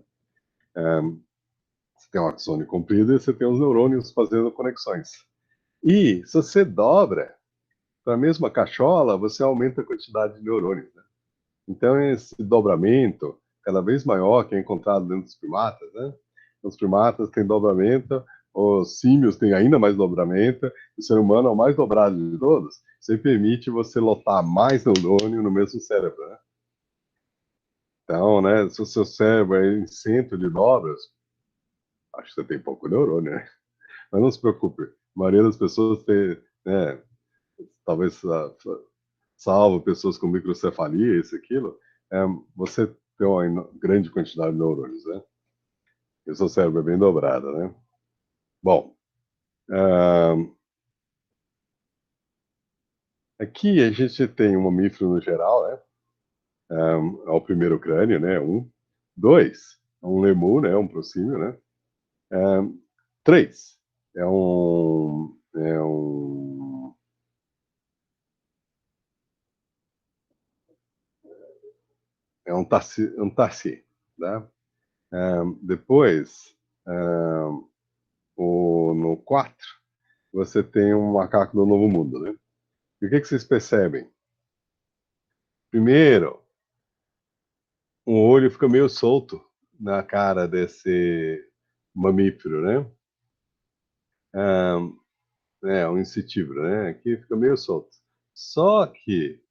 Você tem um axônio comprido e você tem os neurônios fazendo conexões. E se você dobra para a mesma cachola, você aumenta a quantidade de neurônios, né? Então, esse dobramento cada vez maior que é encontrado dentro dos primatas, né? Os primatas têm dobramento, os símios têm ainda mais dobramento, o ser humano é o mais dobrado de todos. Isso permite você lotar mais neurônio no mesmo cérebro, né? Então, né, se o seu cérebro é em centro de dobras, acho que você tem pouco neurônio, né? Mas não se preocupe, a maioria das pessoas tem, né, talvez salvo pessoas com microcefalia, isso, aquilo, é, você tem uma grande quantidade de neurônios, né? E o seu cérebro é bem dobrado, né? Bom, aqui a gente tem um mamífero no geral, né? É o primeiro crânio, né? Um. Dois, é um lemur, né? Um prosímio, né? Três, é um tarsi, né? Depois, no 4 você tem um macaco do Novo Mundo, né? E o que vocês percebem? Primeiro, um olho fica meio solto na cara desse mamífero, né? Um insectívoro, né? Aqui fica meio solto. Só que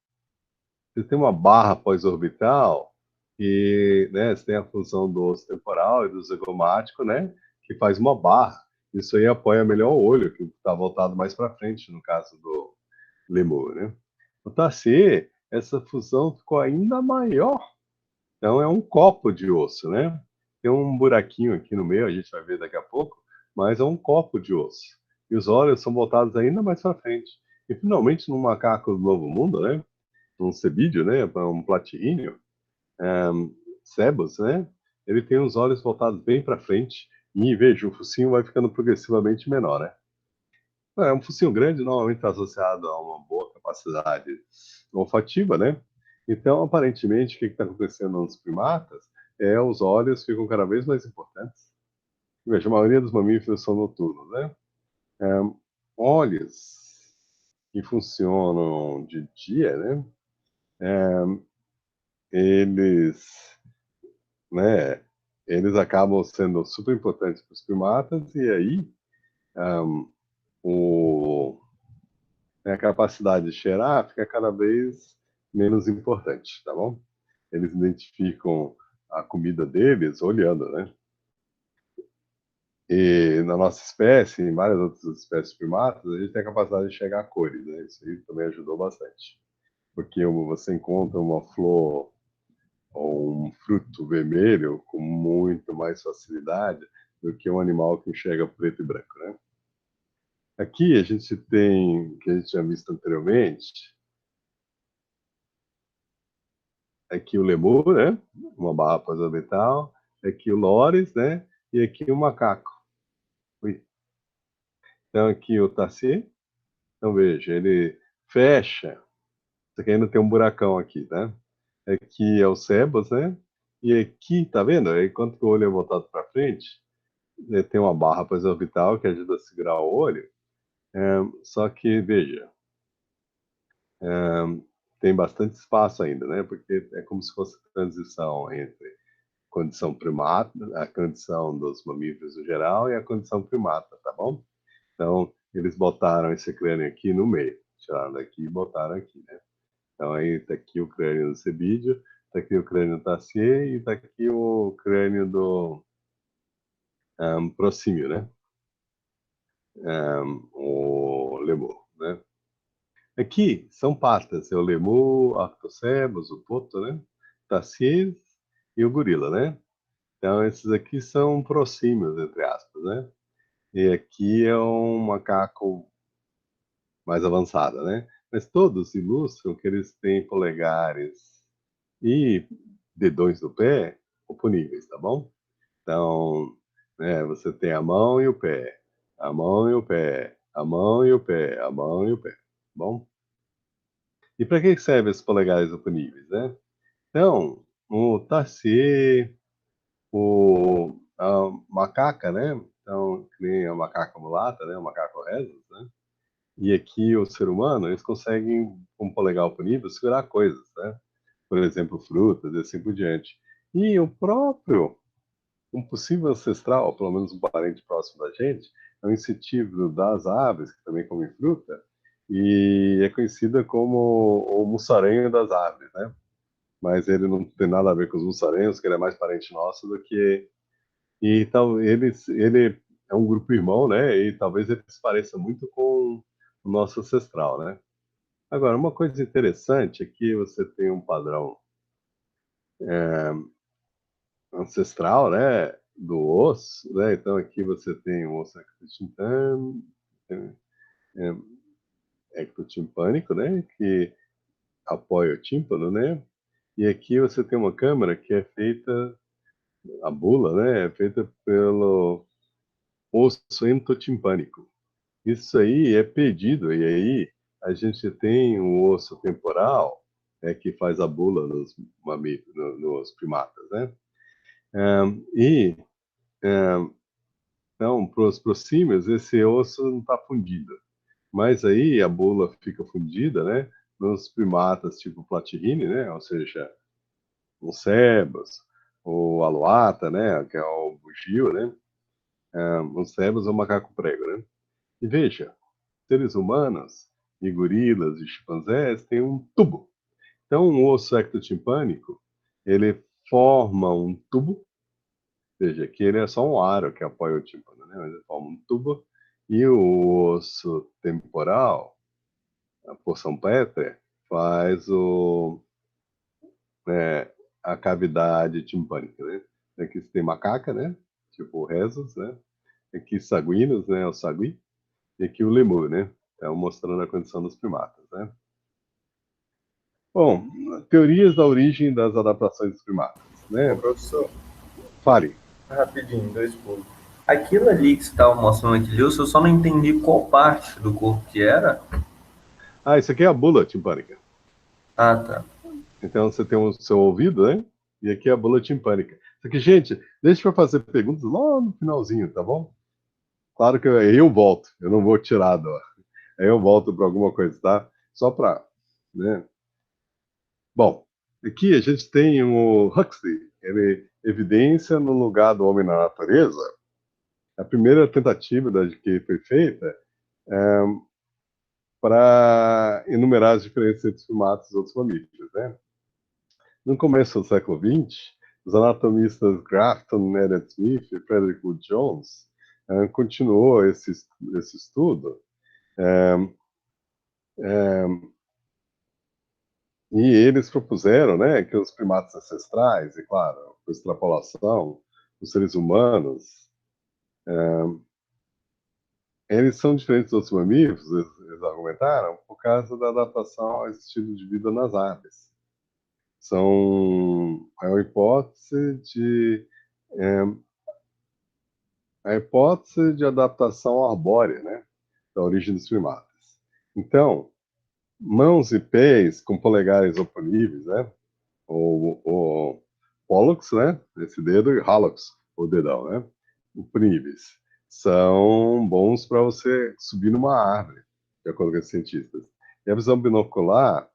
você tem uma barra pós-orbital que, né, você tem a fusão do osso temporal e do zigomático, né? Que faz uma barra. Isso aí apoia melhor o olho, que está voltado mais para frente, no caso do lemur, né? No Tarsier, essa fusão ficou ainda maior. Então é um copo de osso, né? Tem um buraquinho aqui no meio, a gente vai ver daqui a pouco, mas é um copo de osso. E os olhos são voltados ainda mais para frente. E finalmente, no macaco do Novo Mundo, né? Um cebídeo, né? Um platiríneo, cebos, né? Ele tem os olhos voltados bem para frente e veja, o focinho vai ficando progressivamente menor, né? Um focinho grande normalmente está associado a uma boa capacidade olfativa, né? Então, aparentemente, o que está acontecendo nos primatas é os olhos ficam cada vez mais importantes. Veja, a maioria dos mamíferos são noturnos, né? É, olhos que funcionam de dia, né? Eles, né? Eles acabam sendo super importantes para os primatas e aí o a capacidade de cheirar fica cada vez menos importante, tá bom? Eles identificam a comida deles olhando, né? E na nossa espécie, em várias outras espécies primatas, a gente tem a capacidade de enxergar cores, né? Isso aí também ajudou bastante. porque você encontra uma flor ou um fruto vermelho com muito mais facilidade do que um animal que enxerga preto e branco, né? Aqui a gente tem, que a gente já visto anteriormente, aqui o lemur, né? Uma barra pós-orbital, aqui o loris, né? E aqui o macaco. Ui. Então aqui o tarsier, então veja, ele fecha, isso aqui ainda tem um buracão aqui, tá? Aqui é o cebos, né? E aqui, tá vendo? Aí quando o olho é voltado para frente, tem uma barra pós-orbital que ajuda a segurar o olho. Só que, veja, é, tem bastante espaço ainda, né? Porque é como se fosse transição entre condição primata, a condição dos mamíferos no geral e a condição primata, tá bom? Então, eles botaram esse crânio aqui no meio, tiraram daqui e botaram aqui, né? Então, aí tá aqui o crânio do cebídeo, tá aqui o crânio do tarsier e tá aqui o crânio do prosímio, né? O lemur, né? Aqui são patas, é o lemur, arctocebus, o poto, né? Tarsier e o gorila, né? Então, esses aqui são prosímios, entre aspas, né? E aqui é um macaco mais avançado, né? Mas todos ilustram que eles têm polegares e dedões do pé oponíveis, tá bom? Então, né, você tem a mão e o pé, a mão e o pé, a mão e o pé, a mão e o pé, tá bom? E para que servem esses polegares oponíveis, né? Então, o tarsier, a macaca, né? Então, que nem a macaca mulata, né? O macaco rhesus, né? E aqui o ser humano, eles conseguem, com o polegar oponível, segurar coisas, né? Por exemplo, frutas e assim por diante. E o próprio, um possível ancestral, ou pelo menos um parente próximo da gente, é um insetivo das aves, que também come fruta, e é conhecida como o mussarenho das aves, né? Mas ele não tem nada a ver com os mussarenhos, que ele é mais parente nosso do que... E tal, ele é um grupo irmão, né? E talvez ele se pareça muito com o nosso ancestral, né? Agora, uma coisa interessante é que você tem um padrão ancestral, né, do osso, né? Então aqui você tem o osso ectotimpânico, né, que apoia o tímpano, né? E aqui você tem uma câmara que é feita, a bula, né, é feita pelo osso entotimpânico. Isso aí é pedido, e aí a gente tem o osso temporal, que faz a bula nos mamíferos, nos primatas, né? E então, para os prosímios, esse osso não está fundido. Mas aí a bula fica fundida, né? Nos primatas tipo Platyrrhini, né? Ou seja, o cebus, o aluata, né? Que é o bugio, né? O cebus é o macaco prego, né? E veja, seres humanos e gorilas e chimpanzés têm um tubo. Então, um osso ectotimpânico, ele forma um tubo, veja, que ele é só um aro que apoia o tímpano, né? Mas ele forma um tubo, e o osso temporal, a porção pétrea, faz né, a cavidade timpânica, né? Aqui você tem macaca, né? Tipo o rhesus, né? Aqui sanguíneos, né? O sagui. E aqui o lemur, né? Então, mostrando a condição dos primatas, né? Bom, teorias da origem das adaptações dos primatas, Ô, né? professor, Fale. rapidinho, dois pulos. Aquilo ali que você estava mostrando aquele eu só não entendi qual parte do corpo que era. Ah, isso aqui é a bula timpânica. Ah, tá. Então você tem o seu ouvido, né? E aqui é a bula timpânica. Só que, gente, deixa eu fazer perguntas lá no finalzinho, tá bom? Claro que eu volto, eu não vou tirar do. Aí eu volto para alguma coisa, tá? Só para, né? Bom, aqui a gente tem o Huxley, ele evidência no lugar do homem na natureza. A primeira tentativa que foi feita para enumerar as diferenças entre os primatas e outros mamíferos, né? No começo do século XX, os anatomistas Grafton, Elliott Smith e Frederick Wood Jones continuou esse estudo, eh, E eles propuseram, né, que os primatas ancestrais, e claro, por extrapolação, os seres humanos, eles são diferentes dos mamíferos, eles argumentaram, por causa da adaptação ao estilo de vida nas aves. É uma hipótese a hipótese de adaptação arbórea, né, da origem dos primatas. Então, mãos e pés com polegares oponíveis, né, o pollux, né, esse dedo, e hallux, o dedão, né, oponíveis, são bons para você subir numa árvore, de acordo com os cientistas. E a visão binocular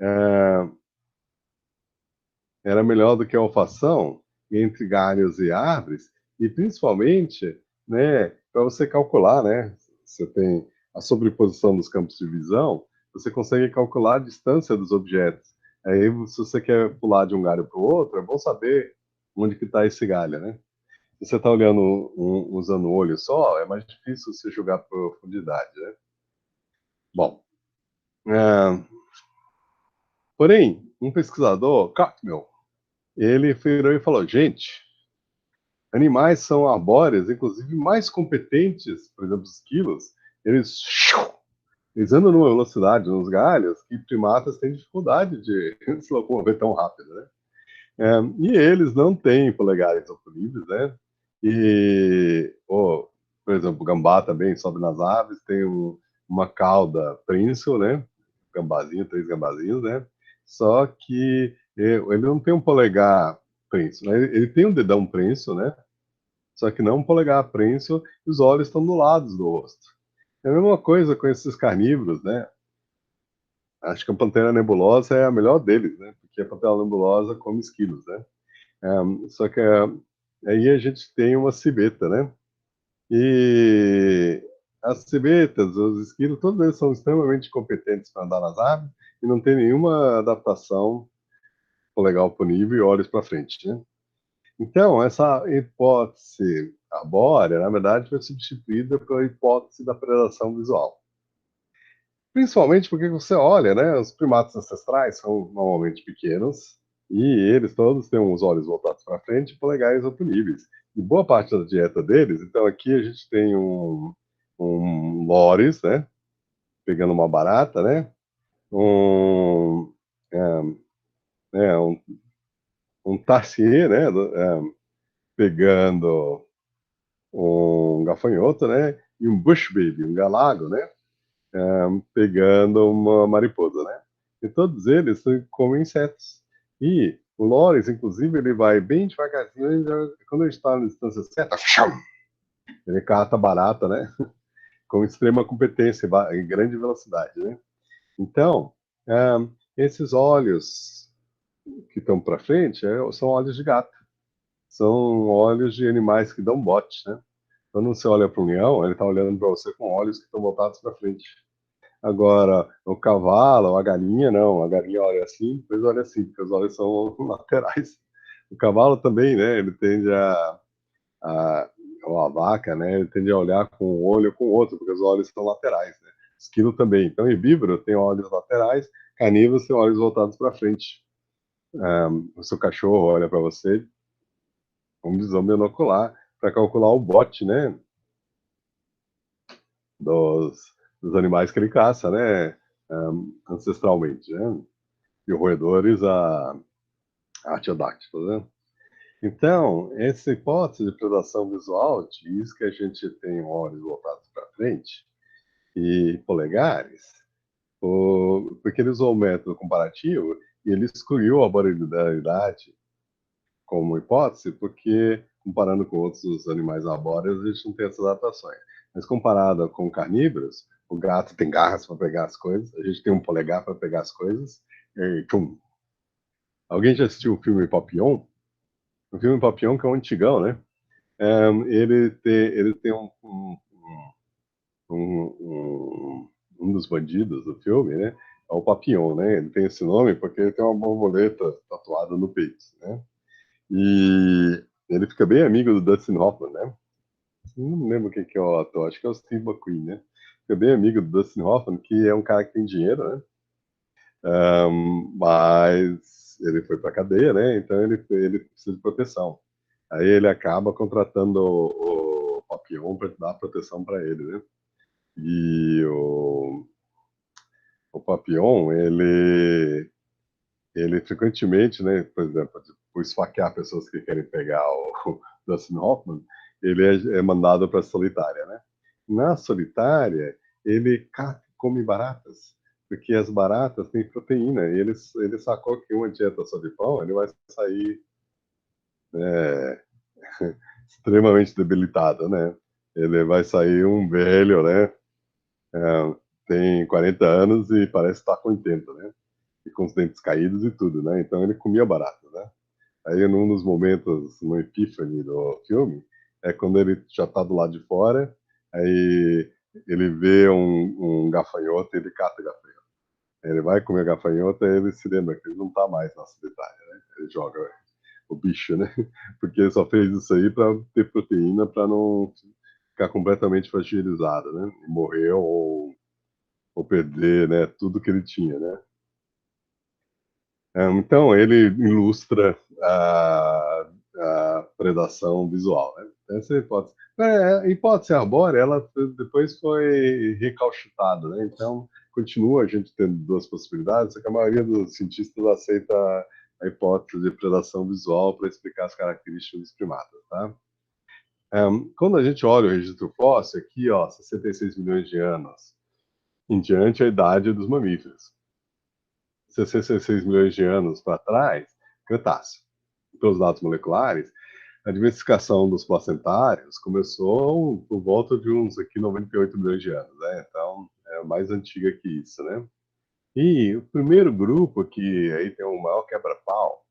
é, era melhor do que a olfação entre galhos e árvores, e principalmente, né, para você calcular, né, você tem a sobreposição dos campos de visão, você consegue calcular a distância dos objetos. Aí, se você quer pular de um galho para o outro, é bom saber onde que está esse galho, né? Se você está olhando usando o olho só, é mais difícil você jogar profundidade, né? Bom, é, porém, um pesquisador, Cartmel, ele virou e falou, gente, animais são arbóreos, inclusive mais competentes, por exemplo, os esquilos, eles, eles andam numa velocidade nos galhos que primatas têm dificuldade de se locomover tão rápido, né? E eles não têm polegares oponíveis, né? Por exemplo, o gambá também sobe nas árvores, tem uma cauda prênsil, né? Gambazinho, 3 gambazinhos, né? Só que ele não tem um polegar prênsil, né? Ele tem um dedão prênsil, né? Só que não um polegar prênsil e os olhos estão do lado do rosto. É a mesma coisa com esses carnívoros, né? Acho que a pantera nebulosa é a melhor deles, né? Porque a pantera nebulosa come esquilos, né? Só que aí a gente tem uma civeta, né? E as civetas, os esquilos, todos eles são extremamente competentes para andar nas árvores e não tem nenhuma adaptação polegar oponível e olhos para frente, né? Então, essa hipótese arbórea, na verdade, foi substituída pela hipótese da predação visual. Principalmente porque você olha, né? Os primatas ancestrais são normalmente pequenos e eles todos têm os olhos voltados para frente e polegares oponíveis. E boa parte da dieta deles, então aqui a gente tem um loris, né? Pegando uma barata, né? Um, um, um tarsier, né? Pegando um gafanhoto, né? E um bush baby, um galago, né? Pegando uma mariposa, né? E todos eles comem insetos. E o Loris, inclusive, ele vai bem devagarzinho, quando ele está na distância certa, ele cata barata, né? Com extrema competência e grande velocidade, né? Então, esses olhos que estão para frente são olhos de gato. São olhos de animais que dão bote, né? Quando você olha para um leão, ele está olhando para você com olhos que estão voltados para frente. Agora, o cavalo, a galinha, não. A galinha olha assim, depois olha assim, porque os olhos são laterais. O cavalo também, né? Ele tende a ou a vaca, né? Ele tende a olhar com um olho ou com o outro, porque os olhos são laterais, né? Esquilo também. Então, herbívoro tem olhos laterais, carnívoros tem olhos voltados para frente. O seu cachorro olha para você com visão binocular para calcular o bote, né? Dos, dos animais que ele caça, né? Ancestralmente, né? E roedores a artiodáctilos, né? Então, essa hipótese de predação visual diz que a gente tem olhos voltados para frente e polegares, porque ele usou o método comparativo e ele excluiu a barbaridade como hipótese, porque comparando com outros animais arbóreos, a gente não tem essas adaptações. Mas comparado com carnívoros, o gato tem garras para pegar as coisas, a gente tem um polegar para pegar as coisas, e tchum. Alguém já assistiu o filme Papillon? O filme Papillon, que é um antigão, né? Ele tem um dos bandidos do filme, né? É o Papillon, né? Ele tem esse nome porque ele tem uma borboleta tatuada no peito, né? E ele fica bem amigo do Dustin Hoffman, né? Não lembro quem que é o ator, acho que é o Steve McQueen, né? Fica bem amigo do Dustin Hoffman, que é um cara que tem dinheiro, né? Mas ele foi para a cadeia, né? Então ele precisa de proteção. Aí ele acaba contratando o Papillon para dar proteção para ele, né? E o Papillon, ele frequentemente, né, por exemplo, por esfaquear pessoas que querem pegar o Dustin Hoffman, ele é mandado para a solitária, né? Na solitária, ele come baratas, porque as baratas têm proteína, e ele sacou que uma dieta só de pão, ele vai sair extremamente debilitado, né? Ele vai sair um velho, né? Tem 40 anos e parece estar com 80, né? E com os dentes caídos e tudo, né? Então ele comia barato, né? Aí, num dos momentos, no epífane do filme, é quando ele já tá do lado de fora, aí ele vê um gafanhoto e ele cata o gafanhoto. Aí ele vai comer gafanhoto e ele se lembra que ele não tá mais na solitária, né? Ele joga o bicho, né? Porque ele só fez isso aí para ter proteína, para não ficar completamente fragilizado, né? E morrer ou perder, né? Tudo que ele tinha, né? Então, ele ilustra a predação visual, né? Essa é a hipótese. A hipótese arbórea, ela depois foi recalchutada, né? Então, continua a gente tendo duas possibilidades, só que a maioria dos cientistas aceita a hipótese de predação visual para explicar as características dos primatas, tá? Quando a gente olha o registro fóssil, aqui, ó, 66 milhões de anos, em diante a idade dos mamíferos. 66 milhões de anos para trás, Cretáceo. Pelos dados moleculares, a diversificação dos placentários começou por volta de uns aqui 98 milhões de anos, né? Então, é mais antiga que isso, né? E o primeiro grupo, que aí tem o maior quebra-pau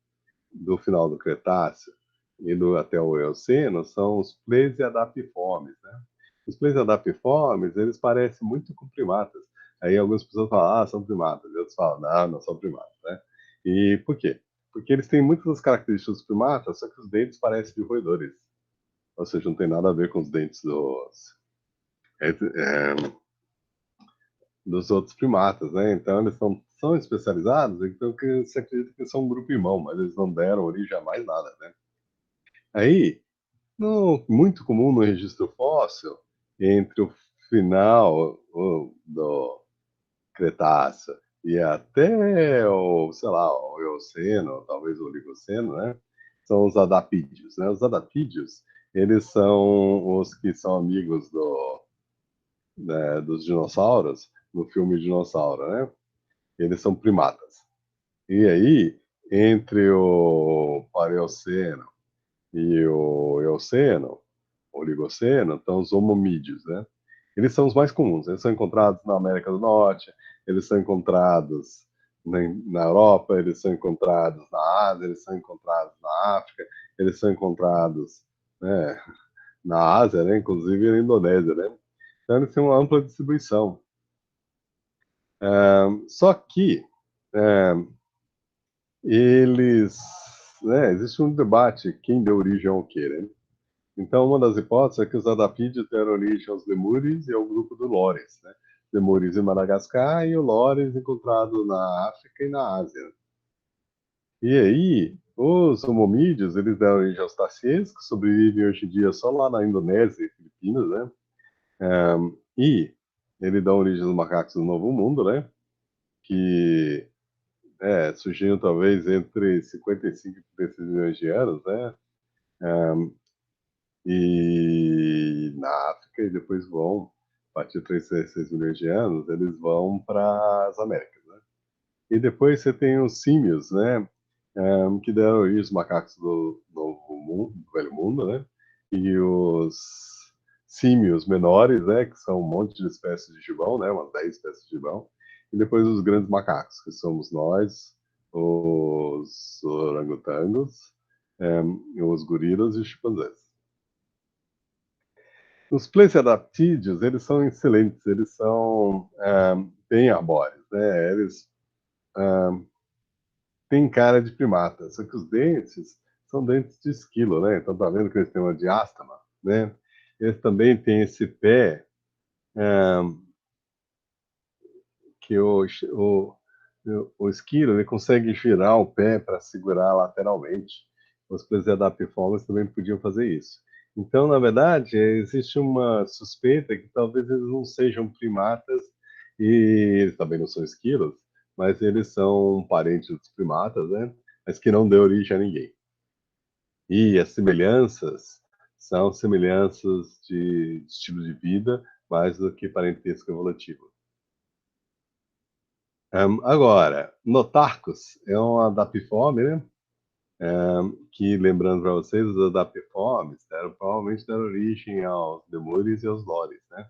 do final do Cretáceo indo até o Eoceno, são os Plesiadapiformes, né? Os Plesiadapiformes, eles parecem muito com primatas. Aí algumas pessoas falam, ah, são primatas. E outros falam, não, não são primatas, né? E por quê? Porque eles têm muitas das características dos primatas, só que os dentes parecem de roedores. Ou seja, não tem nada a ver com os dentes dos outros primatas, né? Então eles são especializados, então que se acredita que são um grupo irmão, mas eles não deram origem a mais nada, né? Aí, muito comum no registro fóssil, entre o final do Cretáceo e até o, sei lá, o Eoceno, talvez o Oligoceno, né? São os adapídeos, né? Os adapídeos, eles são os que são amigos dos dinossauros, no filme Dinossauro, né? Eles são primatas. E aí, entre o Paleoceno e o Eoceno, Oligoceno, estão os homomídeos, né? Eles são os mais comuns. Eles são encontrados na América do Norte, eles são encontrados na Europa, eles são encontrados na Ásia, eles são encontrados na África, eles são encontrados, né, na Ásia, né, inclusive na Indonésia, né? Então eles têm uma ampla distribuição. Só que eles, né, existe um debate quem deu origem ao quê, né? Então, uma das hipóteses é que os adapídeos deram origem aos lemures e ao grupo do Lores, né? Lemures em Madagascar e o Lores encontrado na África e na Ásia. E aí, os homomídeos, eles deram origem aos tarsienses, que sobrevivem hoje em dia só lá na Indonésia e Filipinas, né? E ele dá origem aos macacos do Novo Mundo, né? Que surgiram talvez entre 55 e 36 milhões de anos, né? E na África, e depois vão, a partir de 36 milhões de anos, eles vão para as Américas, né? E depois você tem os símios, né? Que deram origem aos macacos do Novo Mundo, do Velho Mundo, né? E os símios menores, né? Que são um monte de espécies de gibão, né? Umas 10 espécies de gibão. E depois os grandes macacos, que somos nós, os orangotangos, os gorilas e os chimpanzés. Os plesioadaptídeos, eles são excelentes, eles são bem arbóreos, né? Eles têm cara de primata, só que os dentes são dentes de esquilo, né? Então tá vendo que eles têm uma diástema, né? Eles também têm esse pé que o esquilo ele consegue girar o pé para segurar lateralmente. Os Plesiadapiformes também podiam fazer isso. Então, na verdade, existe uma suspeita que talvez eles não sejam primatas e eles também não são esquilos, mas eles são parentes dos primatas, né? Mas que não deu origem a ninguém. E as semelhanças são semelhanças de estilo de vida mais do que parentesco evolutivo. Agora, Notarcos é uma adapiforme, né? Que, lembrando para vocês, os adapiformes provavelmente deram origem aos lemures e aos lores, né?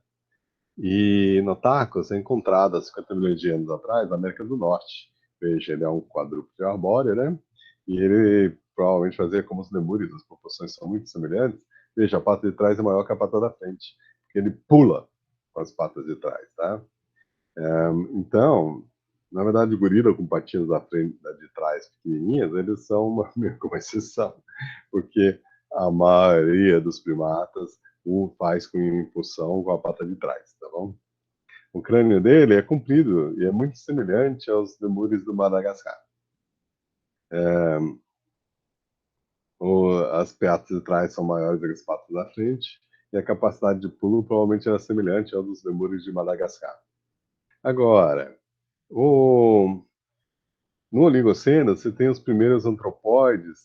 E Notarcos é encontrado há 50 milhões de anos atrás na América do Norte. Veja, ele é um quadrúpede arbóreo, né? E ele provavelmente fazia como os lemures, as proporções são muito semelhantes. Veja, a pata de trás é maior que a pata da frente, porque ele pula com as patas de trás, tá? Então, na verdade, o gorila com patinhas da frente, de trás pequenininhas, eles são meio como exceção, porque a maioria dos primatas o faz com impulsão com a pata de trás, tá bom? O crânio dele é comprido e é muito semelhante aos lemures do Madagascar. As patas de trás são maiores do que as patas da frente e a capacidade de pulo provavelmente era semelhante ao dos lemures de Madagascar. Agora, no Oligoceno, você tem os primeiros antropóides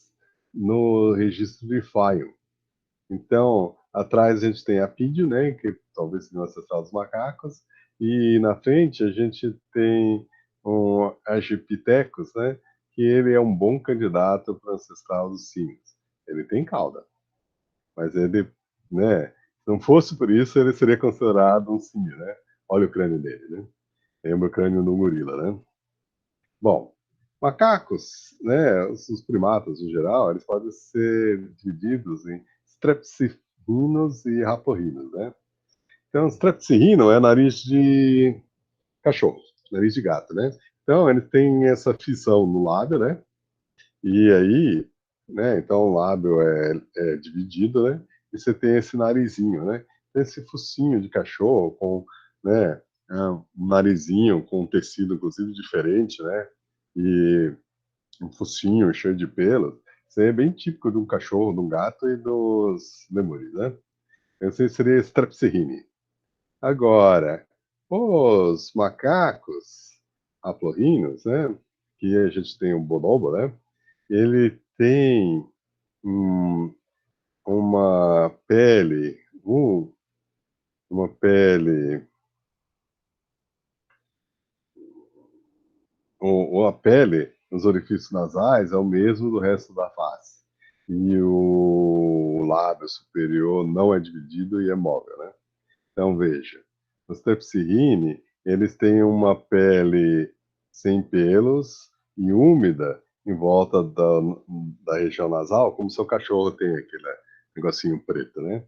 no registro de Fayum. Então, atrás a gente tem Apídeo, né, que talvez seja o ancestral dos macacos, e na frente a gente tem um Argipithecus, né, que ele é um bom candidato para ancestral dos símios. Ele tem cauda, mas ele, né, se não fosse por isso, ele seria considerado um símio, né? Olha o crânio dele, né? Lembra o crânio no gorila, né? Bom, macacos, né, os primatas em geral, eles podem ser divididos em strepsirrinos e raporrinos, né? Então, strepsirrino é nariz de cachorro, nariz de gato, né? Então, ele tem essa fissão no lábio, né? E aí, né, então o lábio é dividido, né? E você tem esse narizinho, né? Esse focinho de cachorro com, né, um narizinho com um tecido, inclusive, diferente, né? E um focinho cheio de pelos. Isso aí é bem típico de um cachorro, de um gato e dos lemures, né? Esse seria Strepsirrhini. Agora, os macacos aplorrinos, né? Que a gente tem o bonobo, né? Ele tem uma pele, uma pele, a pele nos orifícios nasais é o mesmo do resto da face. E o lábio superior não é dividido e é móvel, né? Então, veja, os Tepsirrhini, eles têm uma pele sem pelos e úmida em volta da região nasal, como seu cachorro tem aquele negocinho preto, né?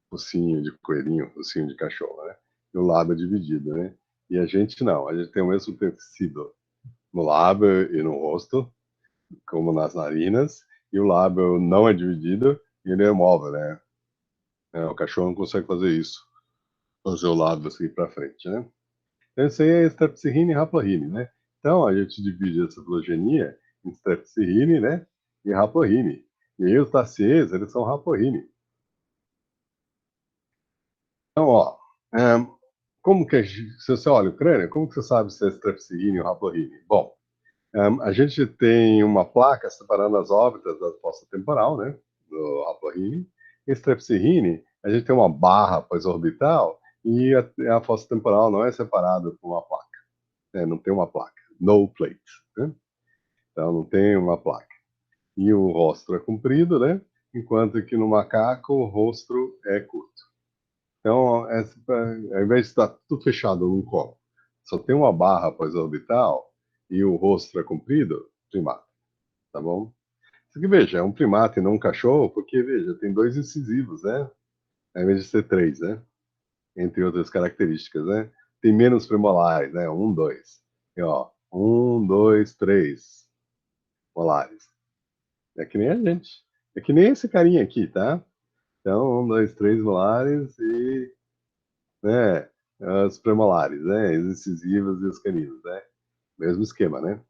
Focinho de coelhinho, focinho de cachorro, né? E o lábio é dividido, né? E a gente não, a gente tem o mesmo tecido no lábio e no rosto, como nas narinas, e o lábio não é dividido e ele é móvel, né? O cachorro não consegue fazer isso, fazer o lábio assim para frente, né? Então, isso aí é Strepsirrhini e Haplorhini, né? Então, a gente divide essa filogenia em Strepsirrhini, né? E Haplorhini. E aí os Tarsiers, eles são Haplorhini. Então, ó, como que se você olha o crânio, como que você sabe se é Strepsirrhini ou Haplorhini? Bom, a gente tem uma placa separando as órbitas da fossa temporal, né? Do Haplorhini. E Strepsirrhini, a gente tem uma barra pós-orbital e a fossa temporal não é separada por uma placa. Não tem uma placa. No plate, né? Então não tem uma placa. E o rosto é comprido, né? Enquanto que no macaco o rosto é curto. Então, ao invés de estar tudo fechado num copo, só tem uma barra pós-orbital e o rosto é comprido, primata, tá bom? Isso aqui, veja, é um primata e não um cachorro, porque, veja, tem dois incisivos, né? Ao invés de ser três, né? Entre outras características, né? Tem menos premolares, né? Um, dois. E, ó, um, dois, três molares. É que nem a gente. É que nem esse carinha aqui, tá? Então, um, dois, três molares e, né, os premolares, né? Os incisivos e os caninos, né? Mesmo esquema, né?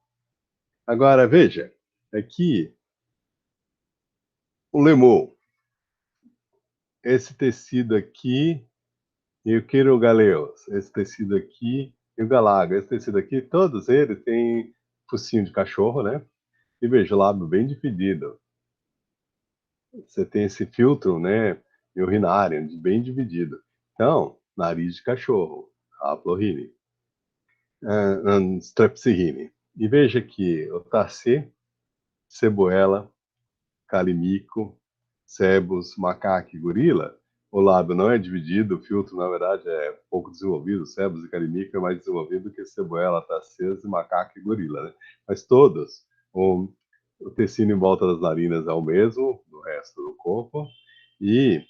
Agora, veja, aqui, o lemur, esse tecido aqui, e o quirogaleus, esse tecido aqui, e o galago, esse tecido aqui, todos eles têm focinho de cachorro, né? E veja, o lábio bem dividido. Você tem esse filtro, né, urinário, bem dividido. Então, nariz de cachorro, Haplorhini, Strepsirrhini. E veja que o Tarsi, Cebuela, Calimico, Cebus, macaco e gorila, o lábio não é dividido, o filtro, na verdade, é pouco desenvolvido. Cebus e Calimico é mais desenvolvido que Cebuela, Tarcês, macaco e gorila, né? Mas todos, o tecido em volta das narinas é o mesmo do resto do corpo, e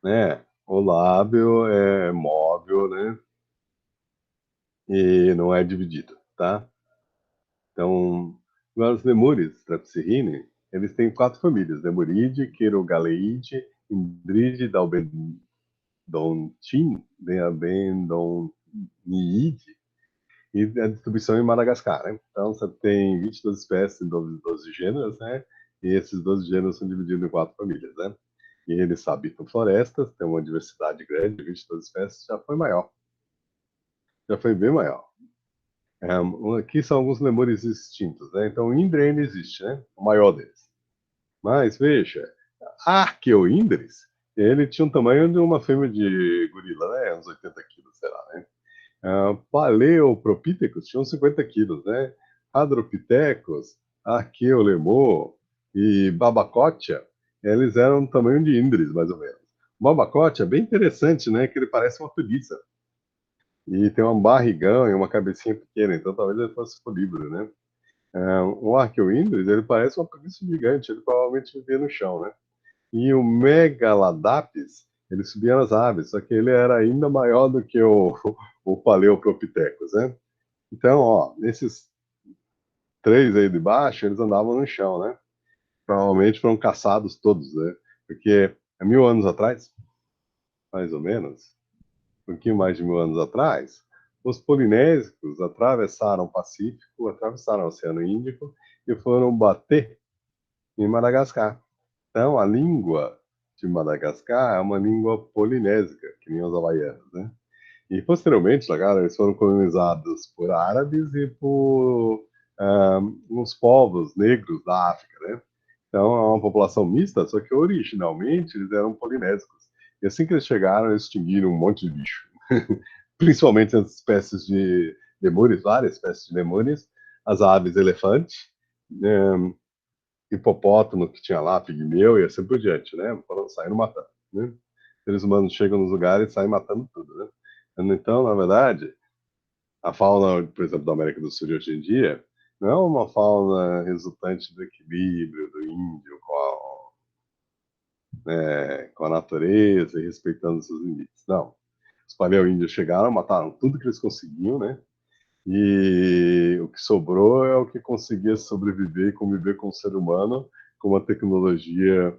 né, o lábio é móvel, né? E não é dividido, tá? Então, agora os lemures, Strepsirrhini, eles têm 4 famílias: Lemuride, Quirogaleide, Indride, Dalbendontin, Bendomniide, e a distribuição em Madagascar, né? Então, você tem 22 espécies em 12 gêneros, né? E esses 12 gêneros são divididos em 4 famílias, né? E eles habitam florestas, tem uma diversidade grande, 22 espécies já foi maior, já foi bem maior. Aqui são alguns lemures extintos, né? Então, o Indra ainda existe, né? O maior deles. Mas, veja, Archaeoindres, ele tinha um tamanho de uma fêmea de gorila, né? Uns 80 quilos, sei lá, né? Paleopropithecus tinham 50 quilos, né? Hadropithecus, Archaeolemur e Babacotia, eles eram do tamanho de Indres, mais ou menos. O Babacotia é bem interessante, né? Que ele parece uma tuliça. E tem um barrigão e uma cabecinha pequena, então talvez ele fosse folíbero, né? O Archaeoindres, ele parece uma preguiça gigante, ele provavelmente vivia no chão, né? E o Megaladapis, ele subia nas árvores, só que ele era ainda maior do que o Paleopropithecus, né? Então, ó, esses 3 aí de baixo, eles andavam no chão, né? Provavelmente foram caçados todos, né? Porque há 1000 anos atrás, mais ou menos, um pouquinho mais de 1000 anos atrás, os polinésicos atravessaram o Pacífico, atravessaram o Oceano Índico e foram bater em Madagascar. Então, a língua de Madagascar é uma língua polinésica, que nem os havaianos, né? E, posteriormente, cara, eles foram colonizados por árabes e por uns povos negros da África, né? Então, é uma população mista, só que originalmente eles eram polinésicos. E assim que eles chegaram, eles extinguiram um monte de bicho. Principalmente as espécies de lemures, várias espécies de lemures, as aves elefante, né, hipopótamo que tinha lá, pigmeu e assim por diante, né? Foram saindo matando, né? Os seres humanos chegam nos lugares e saem matando tudo, né? Então, na verdade, a fauna, por exemplo, da América do Sul de hoje em dia, não é uma fauna resultante do equilíbrio do índio com a natureza e respeitando seus limites. Não. Os paleoíndios chegaram, mataram tudo que eles conseguiam, né? E o que sobrou é o que conseguia sobreviver e conviver com o ser humano com uma tecnologia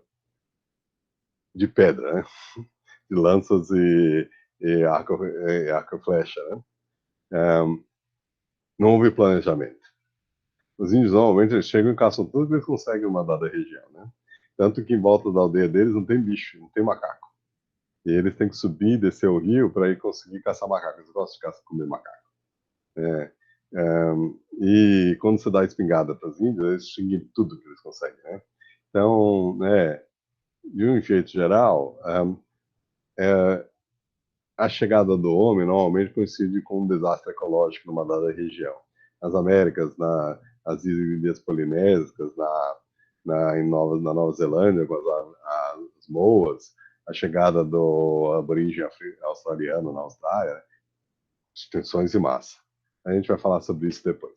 de pedra, né? De lanças e arco e flecha, né? Não houve planejamento. Os índios normalmente eles chegam e caçam tudo que eles conseguem em uma dada região, né? Tanto que em volta da aldeia deles não tem bicho, não tem macaco. E eles têm que subir e descer o rio para ir conseguir caçar macaco. Eles gostam de comer macaco. É, e quando você dá espingarda para os índios, eles extinguem tudo que eles conseguem, né? Então, de um jeito geral, a chegada do homem normalmente coincide com um desastre ecológico numa dada região. Nas Américas, nas ilhas polinésicas, na Nova Zelândia, com as moas, a chegada do aborígene australiano na Austrália, extinções em massa. A gente vai falar sobre isso depois.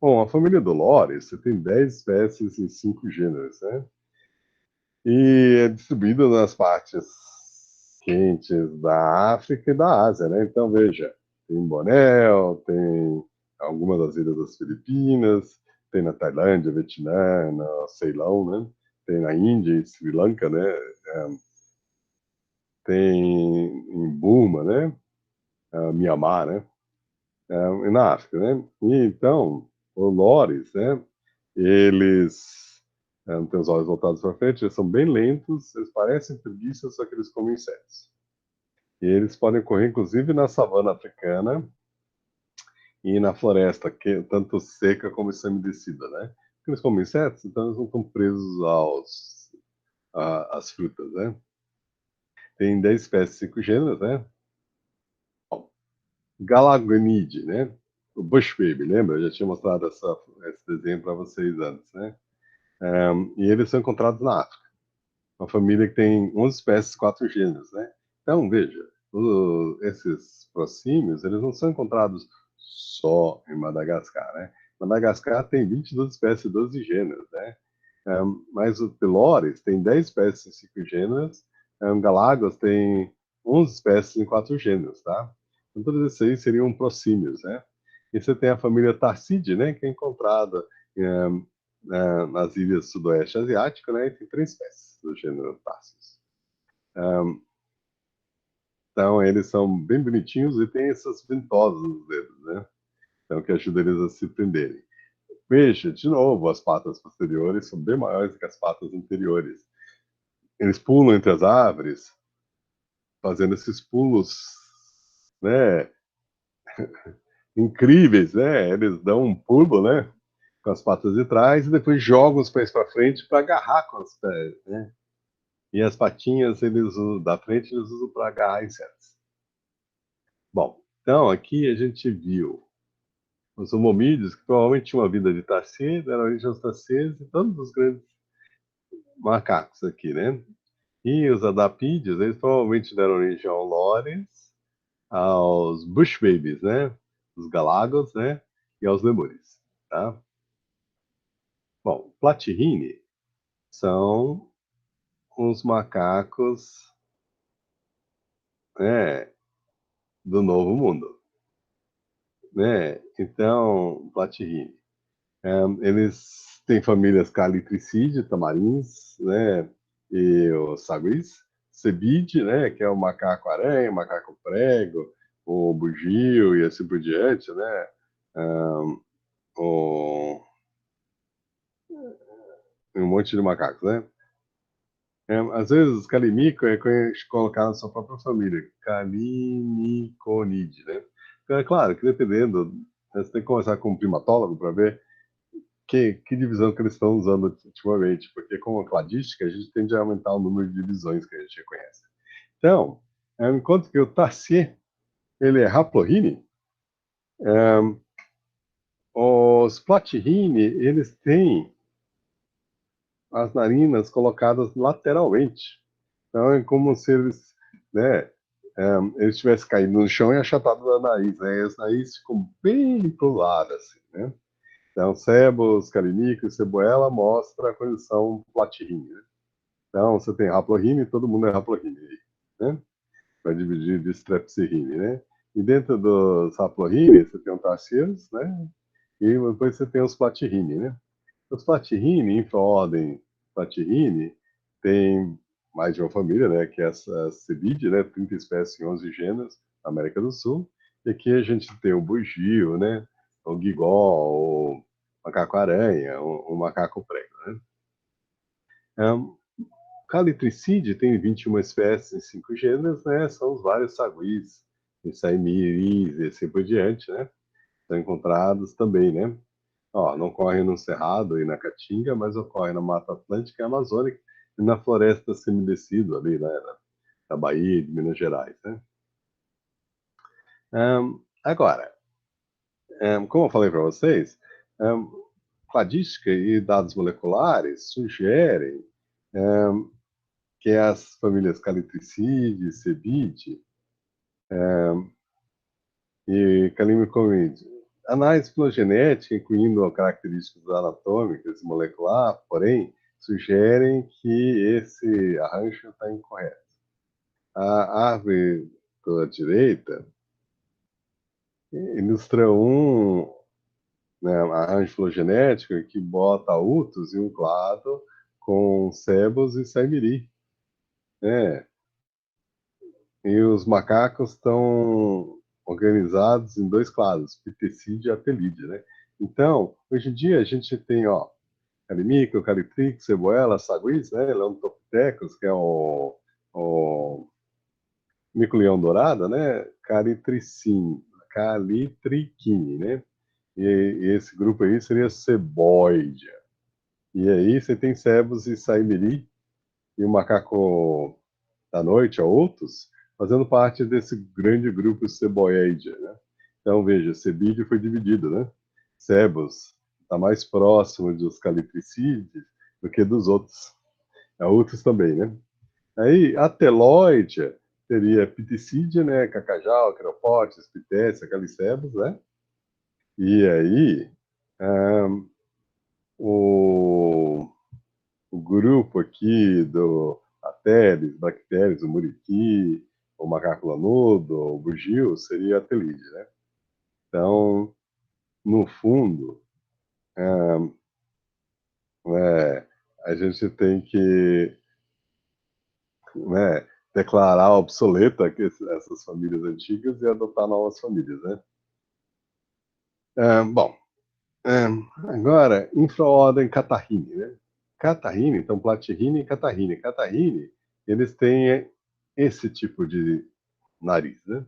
Bom, a família do Loris, você tem 10 espécies em 5 gêneros, né? E é distribuída nas partes quentes da África e da Ásia, né? Então, veja, tem Bornéu, tem algumas das ilhas das Filipinas, tem na Tailândia, Vietnã, no Ceilão, né? Tem na Índia e Sri Lanka, né? Tem em Burma, né? Myanmar, né? na África, né? E então, os lores, né? Eles têm os olhos voltados para frente, eles são bem lentos, eles parecem preguiças, só que eles comem insetos. E eles podem correr, inclusive, na savana africana e na floresta, que tanto seca como semidescida, né? Porque eles comem insetos, então eles não estão presos às frutas, né? Tem 10 espécies, 5 gêneros, né? Galagonide, né? O Bush Baby, lembra? Eu já tinha mostrado esse desenho para vocês antes, né? E eles são encontrados na África. Uma família que tem 11 espécies, 4 gêneros, né? Então, veja, esses proscímios, eles não são encontrados só em Madagascar, né? Madagascar tem 22 espécies, 12 gêneros, né? Mas o Pelores tem 10 espécies e 5 gêneros, Galápagos tem 11 espécies e 4 gêneros, tá? Então, todos esses aí seriam proscímios, né? E você tem a família Tarcídea, né? Que é encontrada nas ilhas sudoeste asiático, né? E tem 3 espécies do gênero Tarsius. Então, eles são bem bonitinhos e tem essas ventosas nos dedos, né? Então, que ajuda eles a se prenderem. Veja, de novo, as patas posteriores são bem maiores que as patas anteriores. Eles pulam entre as árvores, fazendo esses pulos, né, incríveis, né? Eles dão um pulo, né, com as patas de trás e depois jogam os pés para frente para agarrar com os pés, né? E as patinhas eles usam, da frente eles usam para agarrar insetos. Bom, então aqui a gente viu os hominídeos que provavelmente tinham uma vida de tarcê, deram origem aos tarcês e todos os grandes macacos aqui, né? E os adapídeos, eles provavelmente deram origem aos lores, aos bush babies, né? Os galagos, né? E aos lemures, tá? Bom, platyrrhini são os macacos, né, do Novo Mundo, né? Então, platyrrhini. Eles têm famílias Calitricide, tamarins, né? E os saguis. Cebide, né? Que é o macaco-aranha, o macaco-prego, o bugio e assim por diante, né? O, um monte de macacos, né? Às vezes, calimico é colocar na sua própria família, Calimiconide, né? Então, é claro que dependendo, você tem que conversar com um primatólogo para ver que divisão que eles estão usando ultimamente, porque com a cladística a gente tende a aumentar o número de divisões que a gente reconhece. Então, enquanto que o Tarsier, ele é Haplorhini, os Platyrrhini, eles têm as narinas colocadas lateralmente. Então é como se eles, né, eles tivessem caído no chão e achatado o nariz, né? E os narizes ficam bem pro lado, assim, né? Então, sebos, carinico e cebuela mostra a condição platyrrhini, né? Então, você tem haplorhini, todo mundo é haplorhini, né? Vai dividir de strepsirrhini, né? E dentro dos haplorhini, você tem o tarsiers, né? E depois você tem os platyrrhini, né? Os platyrrhini, infraordem platyrrhini, tem mais de uma família, né? Que é essa Cebide, né? 30 espécies em 11 gêneros, na América do Sul. E aqui a gente tem o bugio, né? O gigó, o macaco-aranha, o macaco-prego, né? Um, Calitricide tem 21 espécies em 5 gêneros, né? São os vários saguis, e saimiris e assim por diante, né? São encontrados também, né? Ó, não ocorre no Cerrado e na Caatinga, mas ocorre na Mata Atlântica e Amazônica e na floresta semidescida ali, né? Na Bahia e de Minas Gerais, né? Agora, como eu falei para vocês, um, cladística e dados moleculares sugerem que as famílias Calitricide, Cebide e Calimicoide, análise filogenética, incluindo características anatômicas e molecular, porém, sugerem que esse arranjo está incorreto. A árvore da direita ilustra né, arranjo filogenético que bota utos em um clado com sebos e saimiri, né? E os macacos estão organizados em dois clados, Pithecídia e Apelídea, né? Então, hoje em dia a gente tem, ó, Calimíquio, Calitrix, Ceboela, Saguis, né? Leontopithecus, que é o mico-leão dourado, né? Calitrichini, né? E esse grupo aí seria Seboidia. E aí você tem Cebos e Saimiri e o macaco da noite, outros, fazendo parte desse grande grupo Seboidia, né? Então, veja, Sebídeo foi dividido, né? Sebos está mais próximo dos calitricídeos do que dos outros. Há outros também, né? Aí, a telóide seria Pithecídia, né? Cacajal, Queropotes, Pitécia, Calicebos, né? E aí, um, o, o grupo aqui do Ateres, Bactérias, o Muriqui, o macaco lanudo, o bugio, seria a telide, né? Então, no fundo, a gente tem que, né, declarar obsoleta essas famílias antigas e adotar novas famílias, né? Bom, agora, infraordem Catarrhini, né? Catarrhini, então Platyrrhini e Catarrhini. Catarrhini, eles têm esse tipo de nariz, né?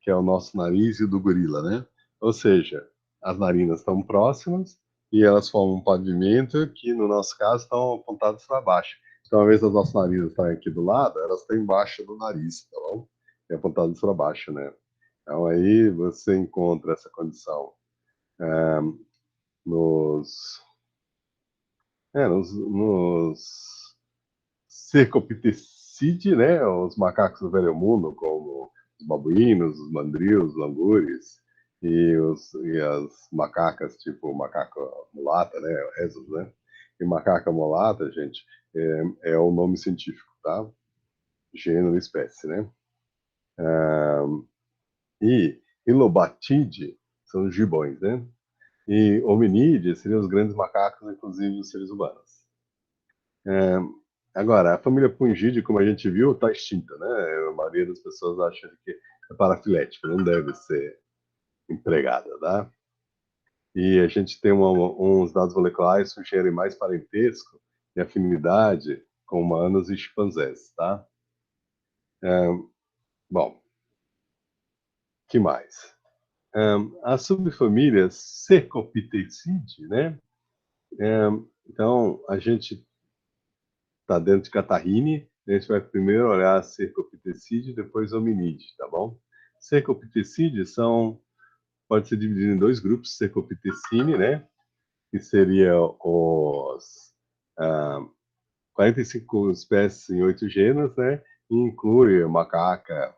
Que é o nosso nariz e o do gorila, né? Ou seja, as narinas estão próximas e elas formam um pavimento que, no nosso caso, estão apontadas para baixo. Então, ao invés das nossas narinas estarem aqui do lado, elas estão embaixo do nariz, tá bom? E apontadas para baixo, né? Então, aí você encontra essa condição nos, nos Cercopithecidi, né? Os macacos do Velho Mundo, como os babuínos, os mandrios, os langures e as macacas, tipo macaca mulata, né? Rhesus, né? E macaca mulata, gente, é o nome científico, tá? Gênero e espécie, né? E Ilobatide são os gibões, né? E hominídeos seriam os grandes macacos, inclusive os seres humanos. Agora, a família Pungide, como a gente viu, está extinta, né? A maioria das pessoas acha que é parafilética, não deve ser empregada, tá? E a gente tem uns dados moleculares que sugerem mais parentesco e afinidade com humanos e chimpanzés, tá? Bom, que mais? A subfamília Cercopithecidi, né? Então, a gente está dentro de Catarrhini, a gente vai primeiro olhar Cercopithecidi e depois Hominide, tá bom? Cercopithecidi pode ser dividido em dois grupos, Cercopithecine, né? Que seria os 45 espécies em 8 gêneros, né? E inclui macaca,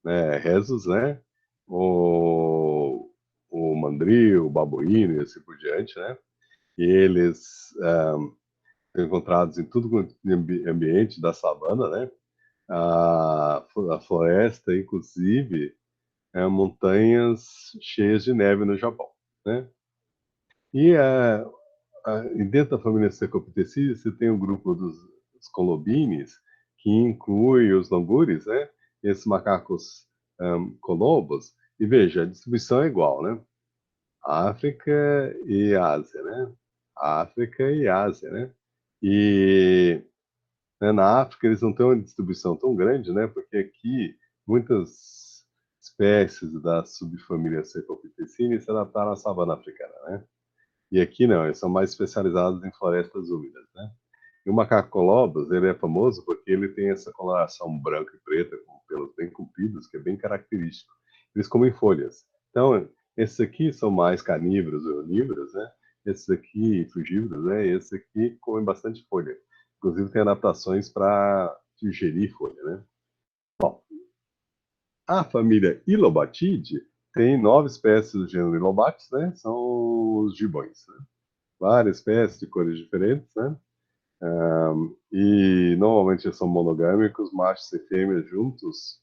né? Rhesus, né? O mandril, o babuíno e assim por diante, né? E eles são encontrados em tudo quanto é ambiente da savana, né? A floresta, inclusive, montanhas cheias de neve no Japão, né? E, e dentro da família Cercopithecida, você tem o grupo dos colobines, que inclui os langures, né? Esses macacos colobos. E veja, a distribuição é igual, né? África e Ásia, né? África e Ásia, né? E né, na África eles não têm uma distribuição tão grande, né? Porque aqui muitas espécies da subfamília Cercopithecine se adaptaram à savana africana, né? E aqui não, eles são mais especializados em florestas úmidas, né? E o macaco colobus, ele é famoso porque ele tem essa coloração branca e preta, com pelos bem compridos, que é bem característico. Eles comem folhas. Então, esses aqui são mais carnívoros e onívoros, né? Esses aqui, frugívoros, né? E esses aqui comem bastante folha. Inclusive, tem adaptações para digerir folha, né? Bom, a família Ilobatidae tem 9 espécies do gênero Ilobates, né? São os gibões, né? Várias espécies de cores diferentes, né? E normalmente eles são monogâmicos, machos e fêmeas juntos,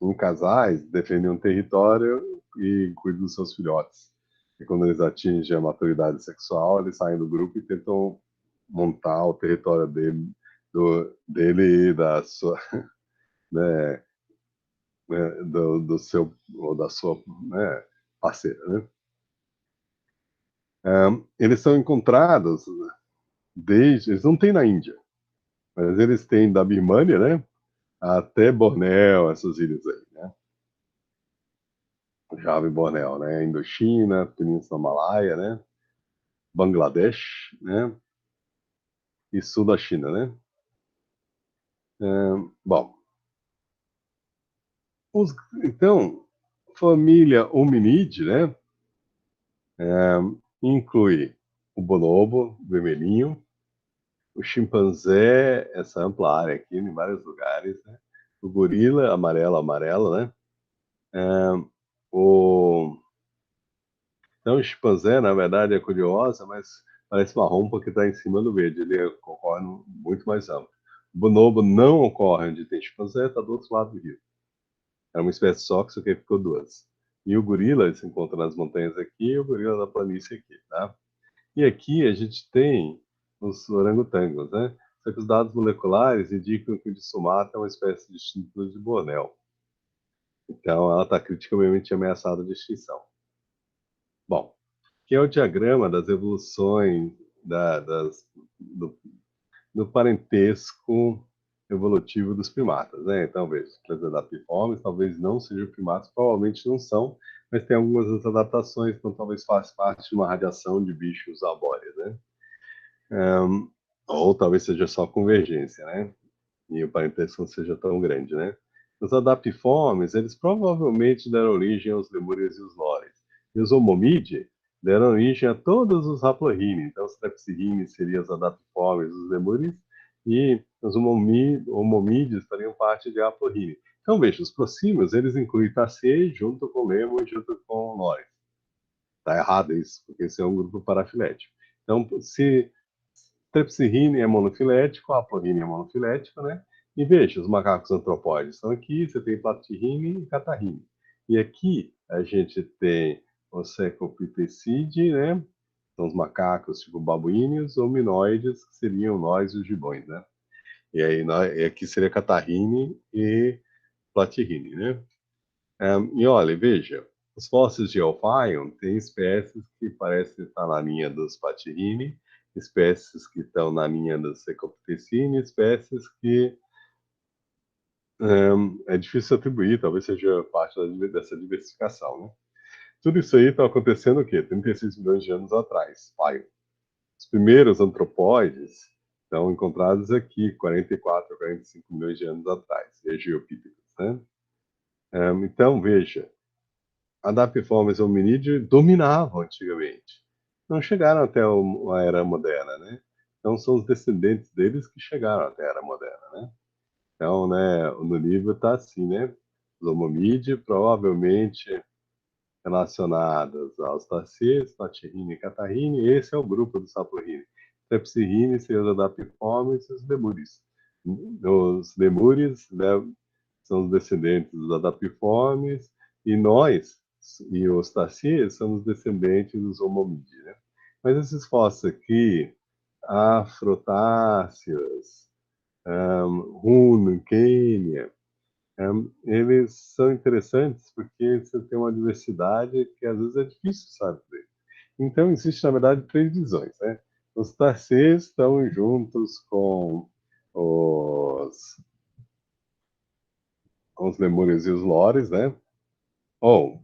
em casais, defendem um território e cuidam dos seus filhotes. E quando eles atingem a maturidade sexual, eles saem do grupo e tentam montar o território dele e da sua, né, né, do seu ou da sua, né, parceira, né? Eles são encontrados eles não têm na Índia, mas eles têm da Birmânia, né, até Bornéu, essas ilhas aí, né? Java e Bornéu, né? Indochina, Península Malaia, né? Bangladesh, né? E sul da China, né? Bom, então, família hominídea, né? Inclui o bonobo, vermelhinho, o chimpanzé, essa ampla área aqui, em vários lugares, né? O gorila, amarelo, amarelo, né? O... Então, o chimpanzé, na verdade, é curiosa, mas parece marrom porque está em cima do verde. Ele ocorre muito mais amplo. O bonobo não ocorre onde tem chimpanzé, está do outro lado do rio. É uma espécie só, que só que ficou duas. E o gorila, ele se encontra nas montanhas aqui e o gorila na planície aqui, tá? E aqui a gente tem os orangotangos, né? Só que os dados moleculares indicam que o de Sumatra é uma espécie distinta de Bornéu. Então, ela está criticamente ameaçada de extinção. Bom, que é o diagrama das evoluções do, do parentesco evolutivo dos primatas, né? Então, veja, os adaptiformes talvez não sejam primatas, provavelmente não são, mas tem algumas outras adaptações, então talvez faça parte de uma radiação de bichos arbóreos, né? Ou talvez seja só convergência, né? E o parentesco não seja tão grande, né? Os adaptiformes, eles provavelmente deram origem aos lemúrios e os lores. E os homomídeos deram origem a todos os haplorini. Então, os tepsirrini seriam os adaptiformes, os lemúrios, e os homomídeos fariam parte de haplorini. Então, veja, os prosímios, eles incluem Tassê junto com Lemo e junto com Lores. Está errado isso, porque esse é um grupo parafilético. Então, se Strepsirrhine é monofilético, a Aporrhine é monofilético, né? E veja, os macacos antropóides estão aqui, você tem Platirrhine e Catarrhine. E aqui a gente tem o Secopithecide, né? São os macacos tipo babuíneos, ou minoides, que seriam nós e os gibões, né? E aí e aqui seria Catarrhine e Platirrhine, né? E olha, veja, os fósseis de Alphion têm espécies que parecem estar na linha dos Platirrhini, espécies que estão na linha dos Secopithecine, espécies que é difícil atribuir, talvez seja parte dessa diversificação, né? Tudo isso aí está acontecendo o quê? 36 milhões de anos atrás, pai. Os primeiros antropóides estão encontrados aqui, 44 a 45 milhões de anos atrás, Geopithecus, né? Então, veja, Adapiformes hominídeos dominavam antigamente. Não chegaram até a era moderna, né? Então são os descendentes deles que chegaram até a era moderna, né? Então, né, no livro está assim, né? Os hominídeos provavelmente relacionados aos Tassies, Platirrhini e Catarrhini. Esse é o grupo do Saporrhini. Tepsirrhini seriam os Adapiformes e os Lemures. Os Lemures, né, são os descendentes dos Adapiformes e nós e os Tassies somos descendentes dos Homomídeos, né? Mas esses fósseis aqui, Afrotáceos, Huno, Quênia, eles são interessantes porque você tem uma diversidade que às vezes é difícil saber. Então, existe, na verdade, três visões, né? Os Tassies estão juntos os, com os Lemures e os Lores, né? Ou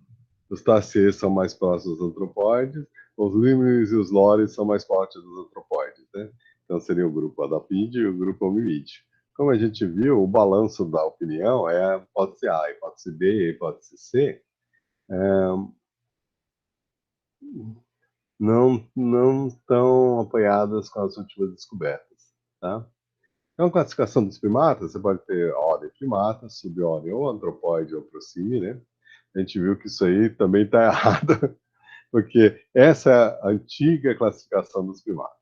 os Tassies são mais próximos dos antropóides, os Lemures e os Lores são mais próximos dos antropóides, né? Então, seria o grupo Adapide e o grupo Hominide. Como a gente viu, o balanço da opinião é a hipótese A, a hipótese B e a hipótese C não estão apoiadas com as últimas descobertas, tá? Então, a classificação dos primatas, você pode ter ordem primata, subordem ou antropóide ou procine, né? A gente viu que isso aí também está errado, porque essa é a antiga classificação dos primatas.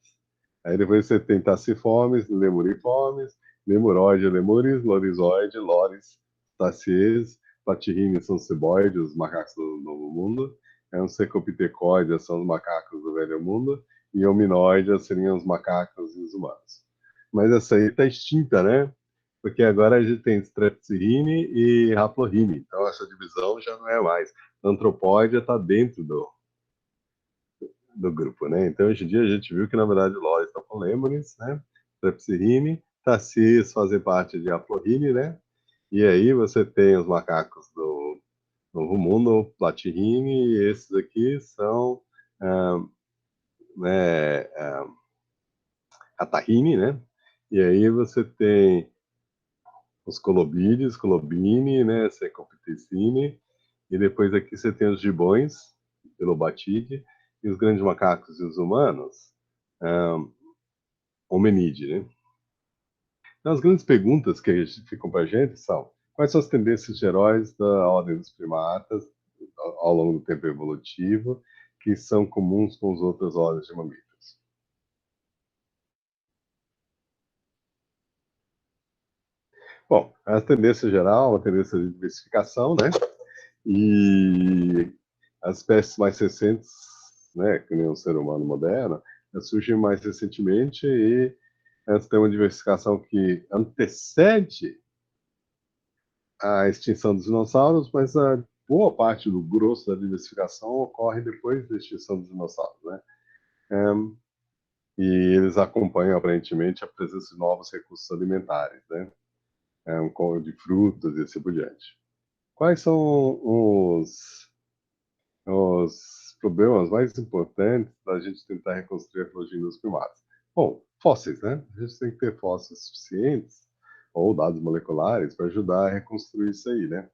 Aí depois você tem taciformes, lemuriformes, lemuroide, lemures, lorizoide, lores, tacies, platirrines são ciboides, os macacos do Novo Mundo, os secopitecoides são os macacos do Velho Mundo, e hominoides seriam os macacos e os humanos. Mas essa aí está extinta, né? porque agora a gente tem Strepsirrhine e Haploinnii, então essa divisão já não é mais. Antropóide está dentro do grupo, né? Então, hoje em dia, a gente viu que, na verdade, Loris está com Lemures, né? Strepsirrhine, Tassis fazer parte de Haploinnii, né? E aí você tem os macacos do Novo Mundo, Platyrrhini, e esses aqui são né, Catarrhini, né? E aí você tem os Colobídeos, Colobini, né? Secopticini, e depois aqui você tem os gibões, Pilobatide, e os grandes macacos e os humanos, Hominide, né? Então, as grandes perguntas que ficam para a gente são: quais são as tendências gerais da ordem dos primatas ao longo do tempo evolutivo que são comuns com as outras ordens de mamíferos? Bom, a tendência geral, a tendência de diversificação, né? E as espécies mais recentes, né, que nem o ser humano moderno, surgem mais recentemente e elas têm uma diversificação que antecede a extinção dos dinossauros, mas a boa parte do grosso da diversificação ocorre depois da extinção dos dinossauros, né? E eles acompanham aparentemente a presença de novos recursos alimentares, né? De frutas e assim por diante. Quais são os problemas mais importantes da gente tentar reconstruir a filogenia dos primatas? Bom, fósseis, né? A gente tem que ter fósseis suficientes ou dados moleculares para ajudar a reconstruir isso aí, né?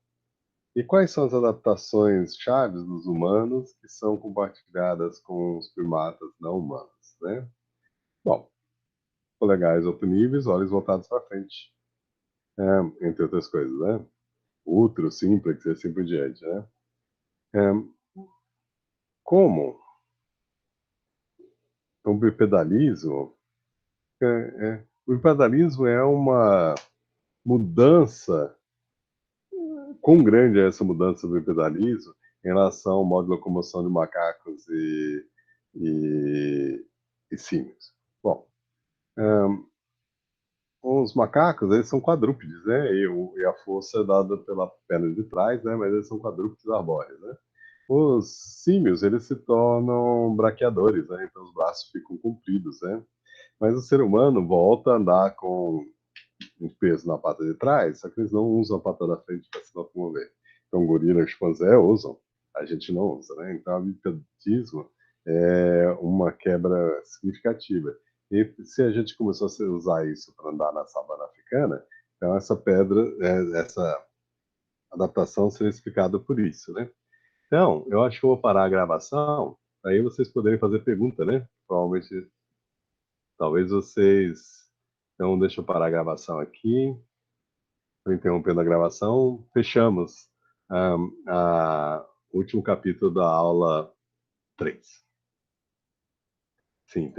E quais são as adaptações chaves dos humanos que são compartilhadas com os primatas não humanos, né? Bom, polegares oponíveis, olhos voltados para frente, entre outras coisas, né? Útero, simplex e assim por diante, né? É, como o bipedalismo, o bipedalismo é uma mudança, quão grande é essa mudança do bipedalismo em relação ao modo de locomoção de macacos e, e símios? Bom, os macacos, eles são quadrúpedes, né? E a força é dada pela perna de trás, né? Mas eles são quadrúpedes arbóreos, né? Os símios, eles se tornam braqueadores, né? Então os braços ficam compridos, né? Mas o ser humano volta a andar com um peso na pata de trás, só que eles não usam a pata da frente para se locomover. Então, gorila e chimpanzé usam, a gente não usa, né? Então, o bipedismo é uma quebra significativa. E se a gente começou a usar isso para andar na savana africana, então essa adaptação seria explicada por isso, né? Então, eu acho que eu vou parar a gravação, aí vocês poderem fazer pergunta, né? Provavelmente, talvez vocês... Então, deixa eu parar a gravação aqui. Estou interrompendo a gravação. Fechamos o último capítulo da aula 3. Sim,